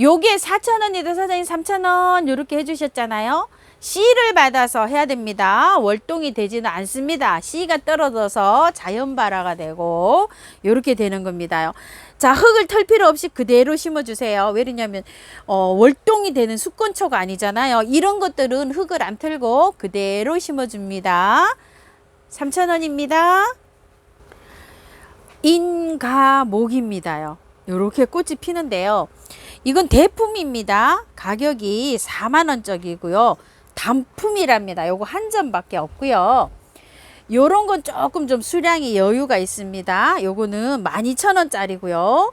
요게 4,000원이다 사장님 3,000원 요렇게 해주셨잖아요. 씨를 받아서 해야 됩니다. 월동이 되지는 않습니다. 씨가 떨어져서 자연발화가 되고 요렇게 되는 겁니다요. 자, 흙을 털 필요 없이 그대로 심어주세요. 왜냐면 월동이 되는 수건초가 아니잖아요. 이런 것들은 흙을 안 털고 그대로 심어줍니다. 3,000원입니다. 인가목입니다요. 요렇게 꽃이 피는데요. 이건 대품입니다. 가격이 40,000원짜리고요. 단품이랍니다. 요거 한 점밖에 없고요. 요런 건 조금 좀 수량이 여유가 있습니다. 요거는 12,000원짜리고요.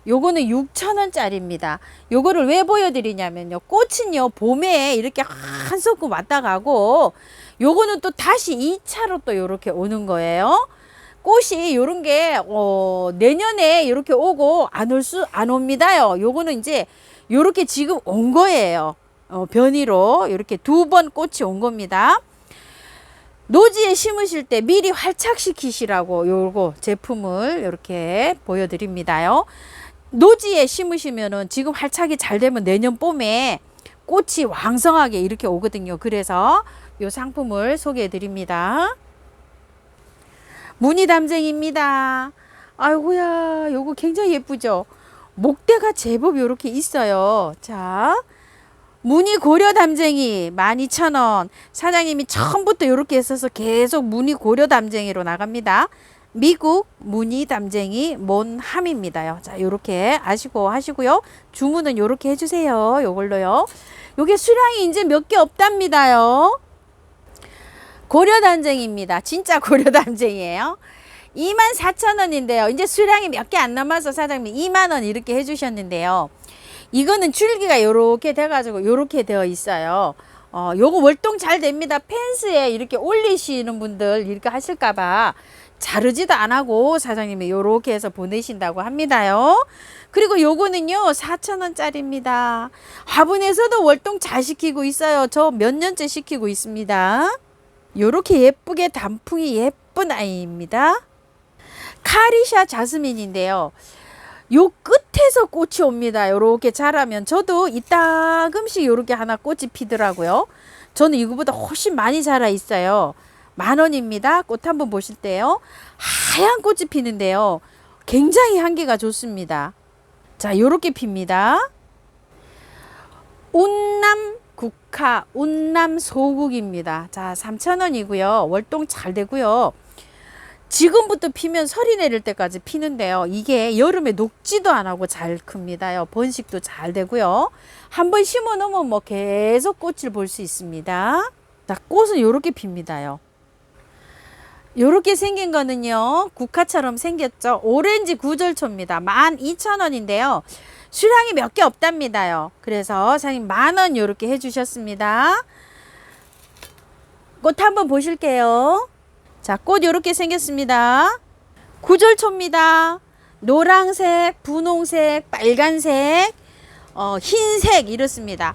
요거는 6,000원짜리입니다. 요거를 왜 보여드리냐면요. 꽃은요, 봄에 이렇게 한 소끔 왔다 가고, 요거는 또 다시 2차로 또 요렇게 오는 거예요. 꽃이 요런 게, 내년에 이렇게 오고 안 옵니다요. 요거는 이제 요렇게 지금 온 거예요. 변이로 이렇게 2번 꽃이 온 겁니다. 노지에 심으실 때 미리 활착시키시라고 요거 제품을 이렇게 보여드립니다요. 노지에 심으시면은 지금 활착이 잘 되면 내년 봄에 꽃이 왕성하게 이렇게 오거든요. 그래서 요 상품을 소개해 드립니다. 무늬담쟁입니다. 아이고야, 요거 굉장히 예쁘죠? 목대가 제법 요렇게 있어요. 자, 무늬 고려담쟁이 12,000원. 사장님이 처음부터 요렇게 했어서 계속 무늬 고려담쟁이로 나갑니다. 미국 무늬담쟁이 몬함입니다요. 자, 요렇게 아시고 하시고요. 주문은 요렇게 해주세요. 요걸로요. 요게 수량이 이제 몇 개 없답니다요. 고려담쟁입니다. 진짜 고려담쟁이에요. 24,000원인데요. 이제 수량이 몇 개 안 남아서 사장님 20,000원 이렇게 해주셨는데요. 이거는 줄기가 요렇게 돼가지고 요렇게 되어 있어요. 요거 월동 잘 됩니다. 펜스에 이렇게 올리시는 분들 이렇게 하실까봐 자르지도 안 하고 사장님이 요렇게 해서 보내신다고 합니다요. 그리고 요거는요 4,000원짜리입니다. 화분에서도 월동 잘 시키고 있어요. 저 몇 년째 시키고 있습니다. 요렇게 예쁘게 단풍이 예쁜 아이입니다. 카리샤 자스민인데요. 요 끝에서 꽃이 옵니다. 요렇게 자라면 저도 이따금씩 요렇게 하나 꽃이 피더라고요. 저는 이거보다 훨씬 많이 자라 있어요. 10,000원입니다. 꽃 한번 보실 때요. 하얀 꽃이 피는데요. 굉장히 향기가 좋습니다. 자, 요렇게 핍니다. 운남 국화, 운남 소국입니다. 자, 3,000원이고요. 월동 잘 되고요. 지금부터 피면 설이 내릴 때까지 피는데요. 이게 여름에 녹지도 안 하고 잘 큽니다요. 번식도 잘 되고요. 한번 심어 놓으면 뭐 계속 꽃을 볼 수 있습니다. 자, 꽃은 요렇게 핍니다요. 요렇게 생긴 거는요, 국화처럼 생겼죠. 오렌지 구절초입니다. 12,000원인데요. 수량이 몇 개 없답니다요. 그래서 사장님 10,000원 요렇게 해주셨습니다. 꽃 한번 보실게요. 자, 꽃 요렇게 생겼습니다. 구절초입니다. 노란색, 분홍색, 빨간색, 흰색 이렇습니다.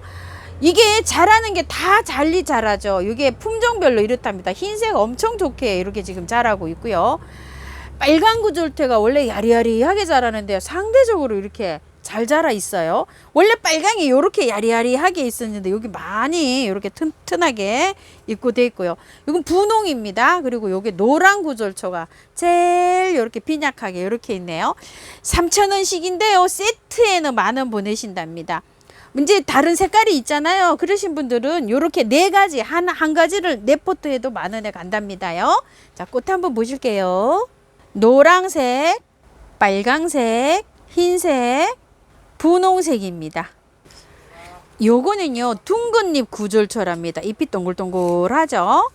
이게 자라는 게 다 잘리 자라죠. 이게 품종별로 이렇답니다. 흰색 엄청 좋게 이렇게 지금 자라고 있고요. 빨간 구절태가 원래 야리야리하게 자라는데요. 상대적으로 이렇게 잘 자라 있어요. 원래 빨강이 이렇게 야리야리하게 있었는데 여기 많이 이렇게 튼튼하게 입고 돼 있고요. 이건 분홍입니다. 그리고 여기 노란 구절초가 제일 이렇게 빈약하게 이렇게 있네요. 3,000원씩인데요. 세트에는 10,000원 보내신답니다. 이제 다른 색깔이 있잖아요. 그러신 분들은 이렇게 네 가지 한 가지를 네 포트 해도 10,000원에 간답니다요. 자, 꽃 한번 보실게요. 노란색, 빨강색, 흰색, 분홍색입니다. 요거는요 둥근잎 구절초랍니다. 잎이 동글동글하죠.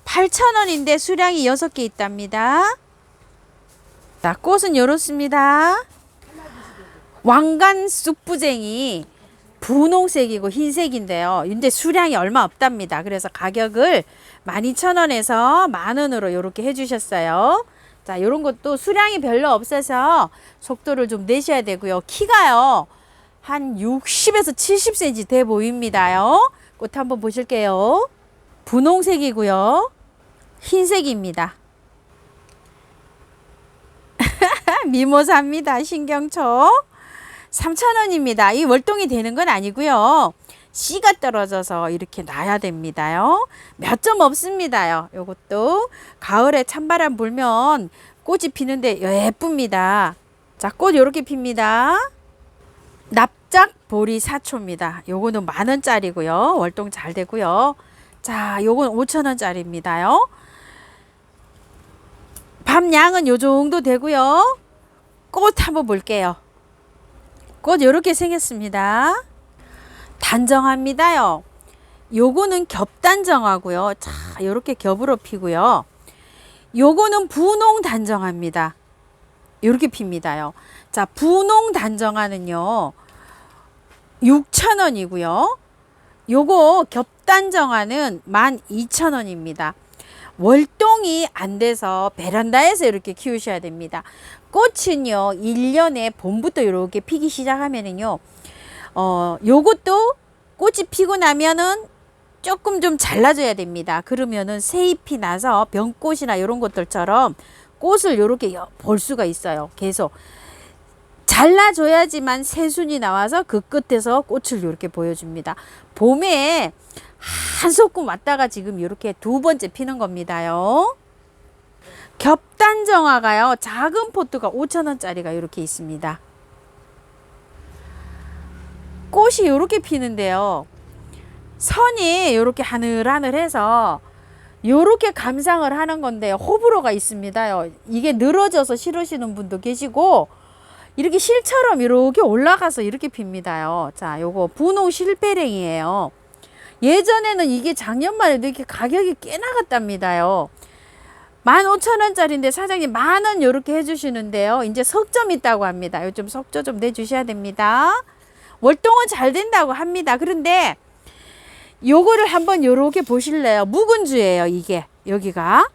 8,000원인데 수량이 6개 있답니다. 자, 꽃은 요렇습니다. 왕관 쑥부쟁이 분홍색이고 흰색인데요. 근데 수량이 얼마 없답니다. 그래서 가격을 12,000원에서 10,000원으로 이렇게 해주셨어요. 자, 요런 것도 수량이 별로 없어서 속도를 좀 내셔야 되고요. 키가요 한 60에서 70cm 돼 보입니다요. 꽃 한번 보실게요. 분홍색이고요. 흰색입니다. 미모사입니다. 신경초. 3,000원입니다. 이 월동이 되는 건 아니고요. 씨가 떨어져서 이렇게 놔야 됩니다요. 몇 점 없습니다요. 요것도 가을에 찬바람 불면 꽃이 피는데 예쁩니다. 자, 꽃 요렇게 핍니다. 납작 보리사초입니다. 요거는 10,000원짜리고요. 월동 잘 되고요. 자, 요건 5,000원짜리입니다요. 밤양은 요 정도 되고요. 꽃 한번 볼게요. 꽃 요렇게 생겼습니다. 단정합니다요. 요거는 겹단정하고요. 자, 요렇게 겹으로 피고요. 요거는 분홍 단정합니다. 요렇게 핍니다요. 자, 분홍 단정화는요 6,000원이고요. 요거 겹단정화는 12,000원입니다. 월동이 안 돼서 베란다에서 이렇게 키우셔야 됩니다. 꽃은요 1년에 봄부터 이렇게 피기 시작하면은요 요것도 꽃이 피고 나면은 조금 좀 잘라줘야 됩니다. 그러면은 새잎이 나서 병꽃이나 이런 것들처럼 꽃을 이렇게 볼 수가 있어요. 계속 잘라줘야지만 새순이 나와서 그 끝에서 꽃을 이렇게 보여줍니다. 봄에 한 소끔 왔다가 지금 이렇게 두 번째 피는 겁니다요. 겹단정화가요 작은 포트가 5,000원짜리가 이렇게 있습니다. 꽃이 이렇게 피는데요. 선이 이렇게 하늘하늘해서 이렇게 감상을 하는 건데 호불호가 있습니다요. 이게 늘어져서 싫으시는 분도 계시고 이렇게 실처럼 이렇게 올라가서 이렇게 핍니다요. 자, 요거 분홍 실배랭이에요. 예전에는 이게 작년만 해도 이렇게 가격이 꽤 나갔답니다요. 15,000원짜리인데 사장님 10,000원 이렇게 해주시는데요. 이제 석점 있다고 합니다. 요즘 석조 좀 내주셔야 됩니다. 월동은 잘 된다고 합니다. 그런데 요거를 한번 요렇게 보실래요? 묵은주예요, 이게. 여기가.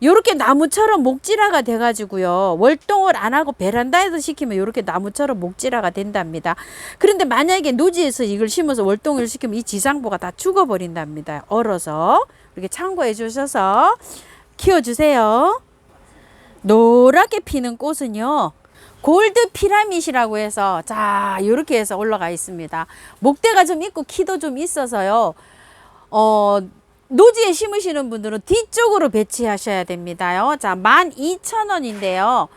요렇게 나무처럼 목질화가 돼가지고요. 월동을 안 하고 베란다에서 시키면 요렇게 나무처럼 목질화가 된답니다. 그런데 만약에 노지에서 이걸 심어서 월동을 시키면 이 지상부가 다 죽어버린답니다. 얼어서. 이렇게 참고해 주셔서 키워주세요. 노랗게 피는 꽃은요. 골드 피라밋이라고 해서 자 이렇게 해서 올라가 있습니다. 목대가 좀 있고 키도 좀 있어서요. 노지에 심으시는 분들은 뒤쪽으로 배치하셔야 됩니다요. 자, 12,000원인데요.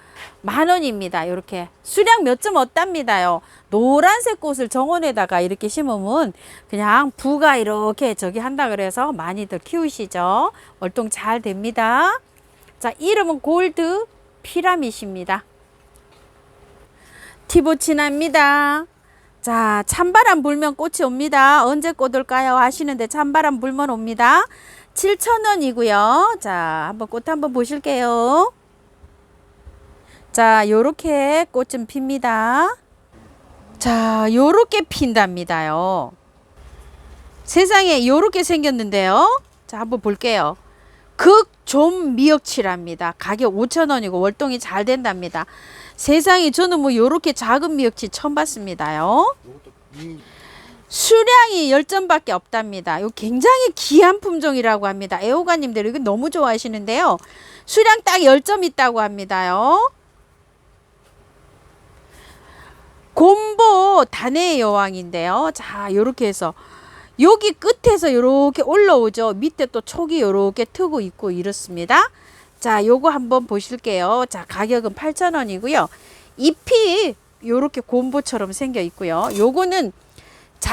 10,000원입니다. 이렇게 수량 몇 점 없답니다요. 노란색 꽃을 정원에다가 이렇게 심으면 그냥 부가 이렇게 저기 한다 그래서 많이들 키우시죠. 월동 잘 됩니다. 자, 이름은 골드 피라밋입니다. 티보치나입니다. 자, 찬바람 불면 꽃이 옵니다. 언제 꽃 올까요? 하시는데 찬바람 불면 옵니다. 7,000원이고요. 자, 한번 꽃 한번 보실게요. 자, 요렇게 꽃 좀 핍니다. 자, 요렇게 핀답니다요. 세상에 요렇게 생겼는데요. 자, 한번 볼게요. 극좀 미역치랍니다. 가격 5,000원이고 월동이 잘 된답니다. 세상에 저는 뭐 요렇게 작은 미역치 처음 봤습니다요. 수량이 10점밖에 없답니다. 요 굉장히 귀한 품종이라고 합니다. 애호가님들 이거 너무 좋아하시는데요. 수량 딱 10점 있다고 합니다요. 곰보 단해의 여왕인데요. 자, 요렇게 해서 여기 끝에서 요렇게 올라오죠. 밑에 또 촉이 요렇게 트고 있고 이렇습니다. 자, 요거 한번 보실게요. 자, 가격은 8,000원이고요. 잎이 요렇게 곰보처럼 생겨 있고요. 요거는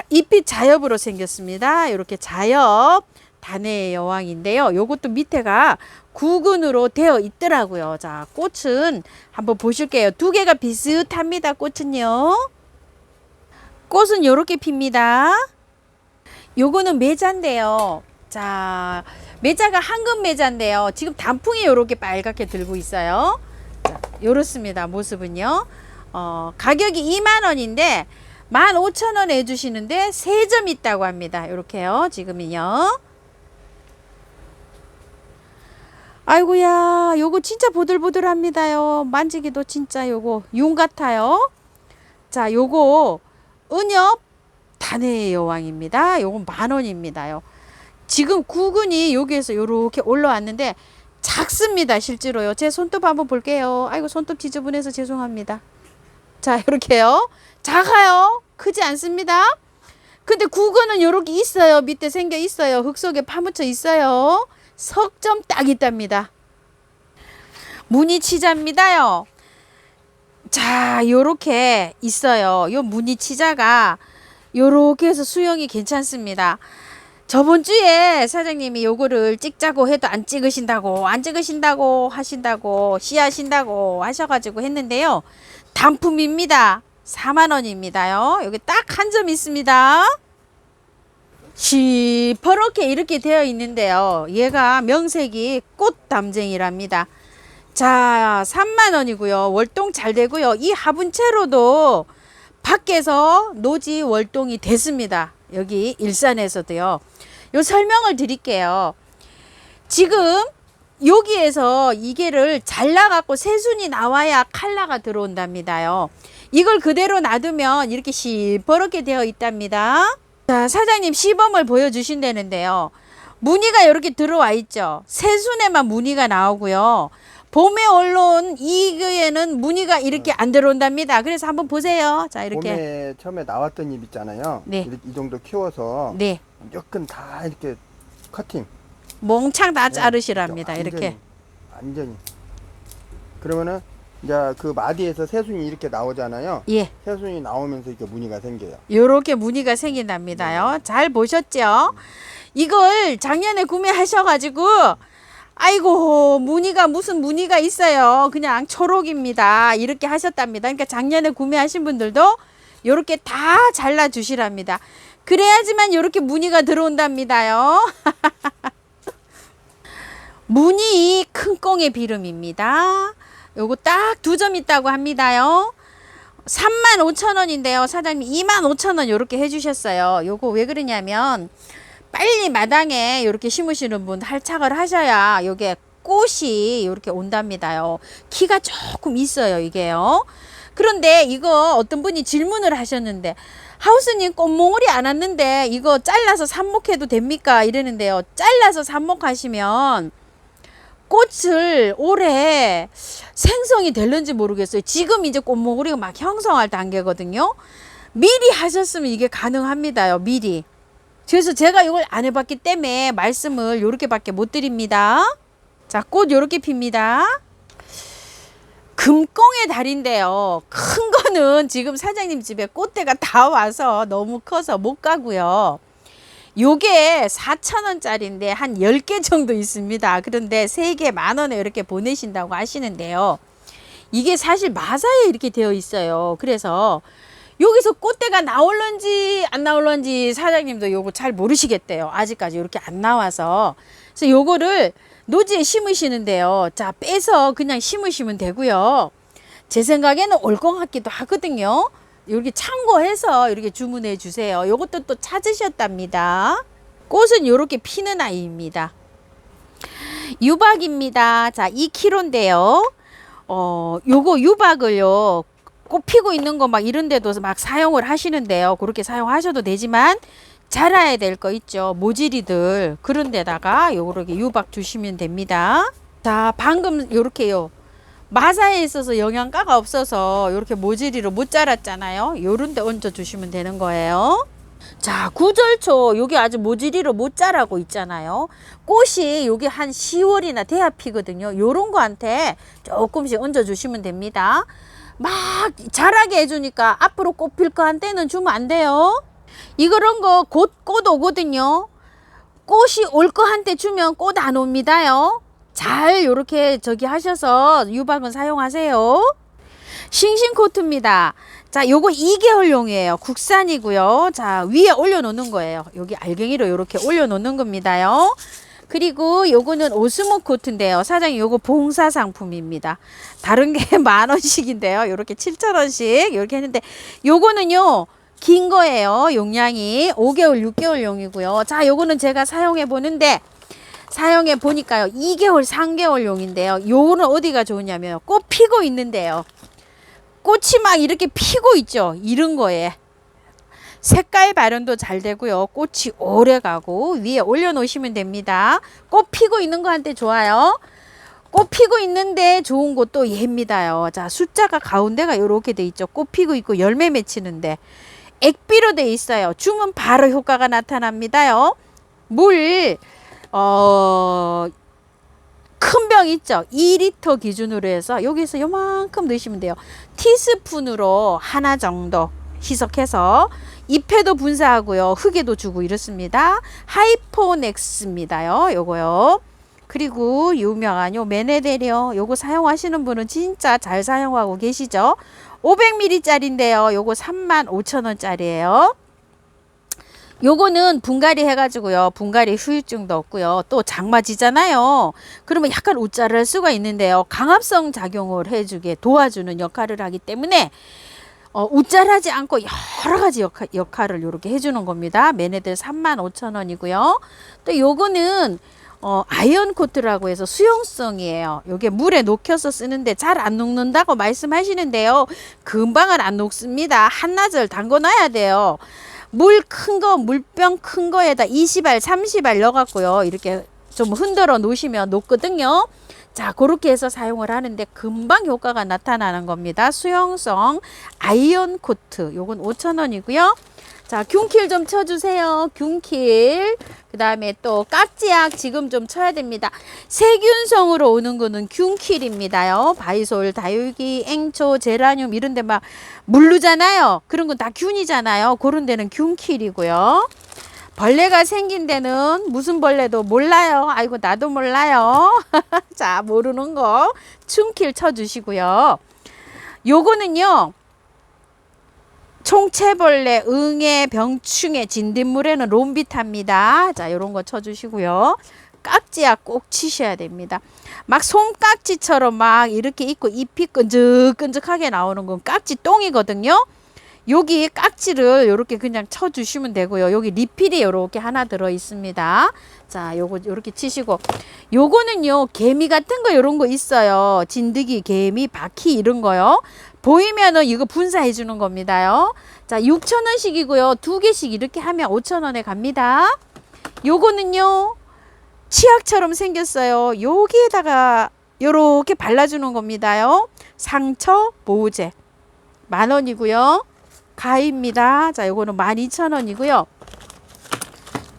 잎이 자엽으로 생겼습니다. 요렇게 자엽 단해의 여왕인데요. 요것도 밑에가 구근으로 되어 있더라고요. 자, 꽃은 한번 보실게요. 두 개가 비슷합니다. 꽃은요. 꽃은 요렇게 핍니다. 요거는 매자인데요. 자, 매자가 황금 매자인데요. 지금 단풍이 요렇게 빨갛게 들고 있어요. 자, 요렇습니다. 모습은요. 가격이 20,000원인데 15,000원 해주시는데 3점 있다고 합니다. 요렇게요. 지금은요. 아이고야, 요거 진짜 보들보들합니다요. 만지기도 진짜 요거 윤 같아요. 자, 요거 은엽 단해의 여왕입니다. 요건 10,000원입니다요. 지금 구근이 여기에서 요렇게 올라왔는데 작습니다. 실제로요. 제 손톱 한번 볼게요. 아이고, 손톱 지저분해서 죄송합니다. 자, 이렇게요. 작아요. 크지 않습니다. 근데 구근은 요렇게 있어요. 밑에 생겨 있어요. 흙 속에 파묻혀 있어요. 석점 딱 있답니다. 무늬치자입니다요. 자, 요렇게 있어요. 요 무늬치자가 요렇게 해서 수영이 괜찮습니다. 저번 주에 사장님이 요거를 찍자고 해도 안 찍으신다고 하신다고 시하신다고 하셔가지고 했는데요. 단품입니다. 40,000원입니다요. 여기 딱 한 점 있습니다. 시퍼렇게 이렇게 되어 있는데요. 얘가 명색이 꽃담쟁이랍니다. 자, 30,000원이고요. 월동 잘 되고요. 이 화분채로도 밖에서 노지 월동이 됐습니다. 여기 일산에서도요. 요 설명을 드릴게요. 지금 여기에서 이게를 잘라갖고 새순이 나와야 칼라가 들어온답니다요. 이걸 그대로 놔두면 이렇게 시퍼렇게 되어 있답니다. 자, 사장님 시범을 보여주신다는데요. 무늬가 이렇게 들어와 있죠. 새순에만 무늬가 나오고요. 봄에 올라온 이거에는 무늬가 이렇게 안 들어온답니다. 그래서 한번 보세요. 자, 이렇게. 봄에 처음에 나왔던 잎 있잖아요. 네. 이렇게 이 정도 키워서 네. 몇근 다 이렇게 커팅. 몽창 다 네, 자르시랍니다. 완전히, 이렇게. 완전히. 그러면은 이제 그 마디에서 새순이 이렇게 나오잖아요. 예. 새순이 나오면서 이렇게 무늬가 생겨요. 요렇게 무늬가 생긴답니다요. 잘 보셨죠? 이걸 작년에 구매하셔가지고 아이고, 무늬가 무슨 무늬가 있어요. 그냥 초록입니다. 이렇게 하셨답니다. 그러니까 작년에 구매하신 분들도 요렇게 다 잘라 주시랍니다. 그래야지만 요렇게 무늬가 들어온답니다요. 무늬 큰 꽁의 비름입니다. 요거 딱 2점 있다고 합니다요. 35,000원인데요. 사장님 25,000원 요렇게 해주셨어요. 요거 왜 그러냐면 빨리 마당에 요렇게 심으시는 분 할착을 하셔야 요게 꽃이 요렇게 온답니다요. 키가 조금 있어요, 이게요. 그런데 이거 어떤 분이 질문을 하셨는데, 하우스님 꽃몽울이 안 왔는데 이거 잘라서 삽목해도 됩니까? 이러는데요. 잘라서 삽목하시면 꽃을 올해 생성이 될는지 모르겠어요. 지금 이제 꽃몽울이가 막 형성할 단계거든요. 미리 하셨으면 이게 가능합니다요. 미리. 그래서 제가 이걸 안 해봤기 때문에 말씀을 요렇게밖에 못 드립니다. 자, 꽃 요렇게 핍니다. 금꽁의 달인데요. 큰 거는 지금 사장님 집에 꽃대가 다 와서 너무 커서 못 가고요. 요게 4,000원짜리인데 한 10개 정도 있습니다. 그런데 3개 10,000원에 이렇게 보내신다고 하시는데요. 이게 사실 마사에 이렇게 되어 있어요. 그래서 여기서 꽃대가 나올런지 안 나올런지 사장님도 요거 잘 모르시겠대요. 아직까지 이렇게 안 나와서. 그래서 요거를 노지에 심으시는데요. 자, 빼서 그냥 심으시면 되고요. 제 생각에는 올 것 같기도 하거든요. 이렇게 참고해서 이렇게 주문해 주세요. 요것도 또 찾으셨답니다. 꽃은 이렇게 피는 아이입니다. 유박입니다. 자, 2kg인데요. 요거 유박을요. 꽃 피고 있는 거 막 이런 데도 막 사용을 하시는데요. 그렇게 사용하셔도 되지만 자라야 될 거 있죠. 모지리들 그런 데다가 요렇게 유박 주시면 됩니다. 자, 방금 요렇게요. 마사에 있어서 영양가가 없어서 이렇게 모지리로 못 자랐잖아요. 요런 데 얹어 주시면 되는 거예요. 자, 구절초 여기 아주 모지리로 못 자라고 있잖아요. 꽃이 여기 한 10월이나 돼야 피거든요. 요런 거한테 조금씩 얹어 주시면 됩니다. 막 자라게 해주니까 앞으로 꽃 필 거 한테는 주면 안 돼요. 이런 거 곧 꽃 오거든요. 꽃이 올 거 한테 주면 꽃 안 옵니다요. 잘 요렇게 저기 하셔서 유박은 사용하세요. 싱싱코트입니다. 자, 요거 2개월용이에요. 국산이고요. 자, 위에 올려놓는 거예요. 여기 알갱이로 요렇게 올려놓는 겁니다요. 그리고 요거는 오스모 코트인데요. 사장님 요거 봉사 상품입니다. 다른 게 10,000원씩인데요. 요렇게 7,000원씩 요렇게 했는데 요거는요. 긴 거예요. 용량이 5개월, 6개월용이고요. 자, 요거는 제가 사용해 보는데 사용해 보니까요. 2개월, 3개월용인데요. 요거는 어디가 좋으냐면 꽃 피고 있는데요. 꽃이 막 이렇게 피고 있죠. 이런 거에 색깔 발현도 잘 되고요. 꽃이 오래 가고 위에 올려놓으시면 됩니다. 꽃 피고 있는 거한테 좋아요. 꽃 피고 있는데 좋은 것도 얘입니다요. 자, 숫자가 가운데가 이렇게 돼 있죠. 꽃 피고 있고 열매 맺히는데 액비로 돼 있어요. 주면 바로 효과가 나타납니다요. 물 큰 병 있죠. 2리터 기준으로 해서 여기서 요만큼 넣으시면 돼요. 티스푼으로 하나 정도 희석해서 잎에도 분사하고요. 흙에도 주고 이렇습니다. 하이포넥스입니다요. 요거요. 그리고 유명한 요 메네데리오 요거 사용하시는 분은 진짜 잘 사용하고 계시죠. 500ml 짜리인데요. 요거 35,000원짜리예요. 요거는 분갈이 해가지고요. 분갈이 후유증도 없고요. 또 장마지잖아요. 그러면 약간 웃자를 수가 있는데요. 강압성 작용을 해주게 도와주는 역할을 하기 때문에 웃자하지 않고 여러 가지 역할을 이렇게 해주는 겁니다. 매네들 35,000원이고요. 또 요거는 아이언 코트라고 해서 수용성이에요. 요게 물에 녹여서 쓰는데 잘 안 녹는다고 말씀하시는데요. 금방은 안 녹습니다. 한나절 담궈 놔야 돼요. 물 큰 거, 물병 큰 거에다 20알, 30알 넣어갖고요. 이렇게 좀 흔들어 놓으시면 녹거든요. 자, 그렇게 해서 사용을 하는데 금방 효과가 나타나는 겁니다. 수용성 아이언 코트. 요건 5,000원이고요. 자, 균킬 좀 쳐주세요. 균킬. 그 다음에 또 깍지약 지금 좀 쳐야 됩니다. 세균성으로 오는 거는 균킬입니다요. 바이솔, 다육이, 앵초, 제라늄 이런 데 막 물르잖아요. 그런 건 다 균이잖아요. 그런 데는 균킬이고요. 벌레가 생긴 데는 무슨 벌레도 몰라요. 아이고 나도 몰라요. 자, 모르는 거 춘킬 쳐주시고요. 요거는요. 총체벌레, 응애, 병충해, 진딧물에는 롬비타입니다. 자, 요런 거 쳐주시고요. 깍지야 꼭 치셔야 됩니다. 막 솜깍지처럼 막 이렇게 있고 잎이 끈적끈적하게 나오는 건 깍지 똥이거든요. 여기 깍지를 이렇게 그냥 쳐 주시면 되고요. 여기 리필이 이렇게 하나 들어 있습니다. 자, 요거 이렇게 치시고, 요거는요 개미 같은 거 이런 거 있어요. 진드기, 개미, 바퀴 이런 거요. 보이면은 이거 분사해 주는 겁니다요. 자, 6,000원씩이고요. 2개씩 이렇게 하면 5,000원에 갑니다. 요거는요 치약처럼 생겼어요. 여기에다가 요렇게 발라주는 겁니다요. 상처 보호제 10,000원이고요. 가위입니다. 자, 요거는 12,000원이고요.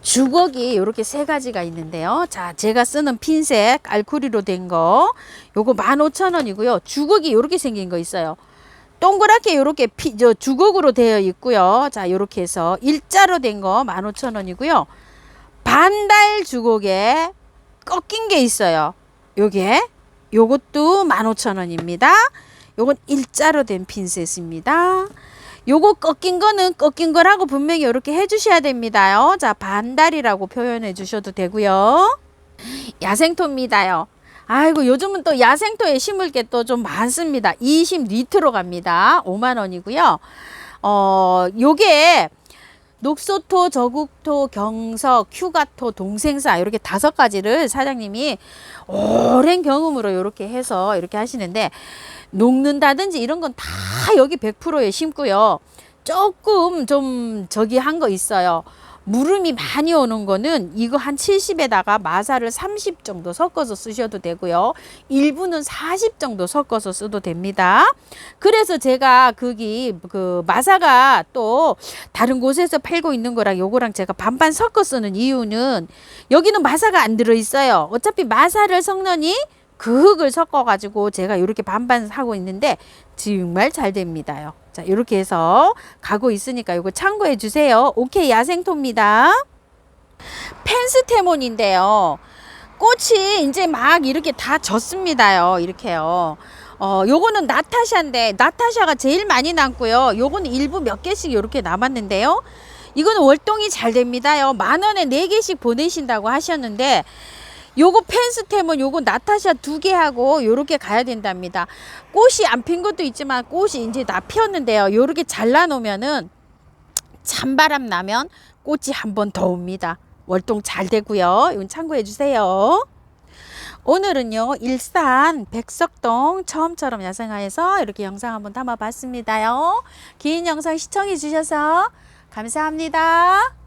주걱이 이렇게 3가지가 있는데요. 자, 제가 쓰는 핀셋 알쿠리로 된 거 요거 15,000원이고요. 주걱이 이렇게 생긴 거 있어요. 동그랗게 이렇게 주걱으로 되어 있고요. 자, 이렇게 해서 일자로 된 거 15,000원이고요. 반달 주걱에 꺾인 게 있어요. 요것도 15,000원입니다. 요건 일자로 된 핀셋입니다. 요거 꺾인 거는 꺾인 거라고 분명히 이렇게 해주셔야 됩니다요. 자, 반달이라고 표현해 주셔도 되고요. 야생토입니다요. 아이고, 요즘은 또 야생토에 심을 게 또 좀 많습니다. 20리터로 갑니다. 50,000원이고요. 요게 녹소토, 저국토, 경석, 휴가토, 동생사 이렇게 5가지를 사장님이 오랜 경험으로 이렇게 해서 이렇게 하시는데, 녹는다든지 이런 건 다 여기 100%에 심고요. 조금 좀 저기 한 거 있어요. 무름이 많이 오는 거는 이거 한 70에다가 마사를 30 정도 섞어서 쓰셔도 되고요. 일부는 40 정도 섞어서 써도 됩니다. 그래서 제가 거기 그 마사가 또 다른 곳에서 팔고 있는 거랑 요거랑 제가 반반 섞어 쓰는 이유는 여기는 마사가 안 들어 있어요. 어차피 마사를 섞느니 그 흙을 섞어 가지고 제가 이렇게 반반 하고 있는데 정말 잘 됩니다요. 자, 이렇게 해서 가고 있으니까 이거 참고해 주세요. 오케이, 야생토입니다. 펜스테몬인데요. 꽃이 이제 막 이렇게 다 졌습니다요. 이렇게요. 요거는 나타샤인데 나타샤가 제일 많이 남고요. 요거는 일부 몇 개씩 이렇게 남았는데요. 이거는 월동이 잘 됩니다요. 10,000원에 4개씩 보내신다고 하셨는데, 요거 펜스템은 요거 나타샤 2개 하고 요렇게 가야 된답니다. 꽃이 안 핀 것도 있지만 꽃이 이제 다 피었는데요. 요렇게 잘라 놓으면은 찬바람 나면 꽃이 한 번 더 옵니다. 월동 잘 되고요. 이건 참고해 주세요. 오늘은요 일산 백석동 처음처럼 야생화에서 이렇게 영상 한번 담아 봤습니다요. 긴 영상 시청해 주셔서 감사합니다.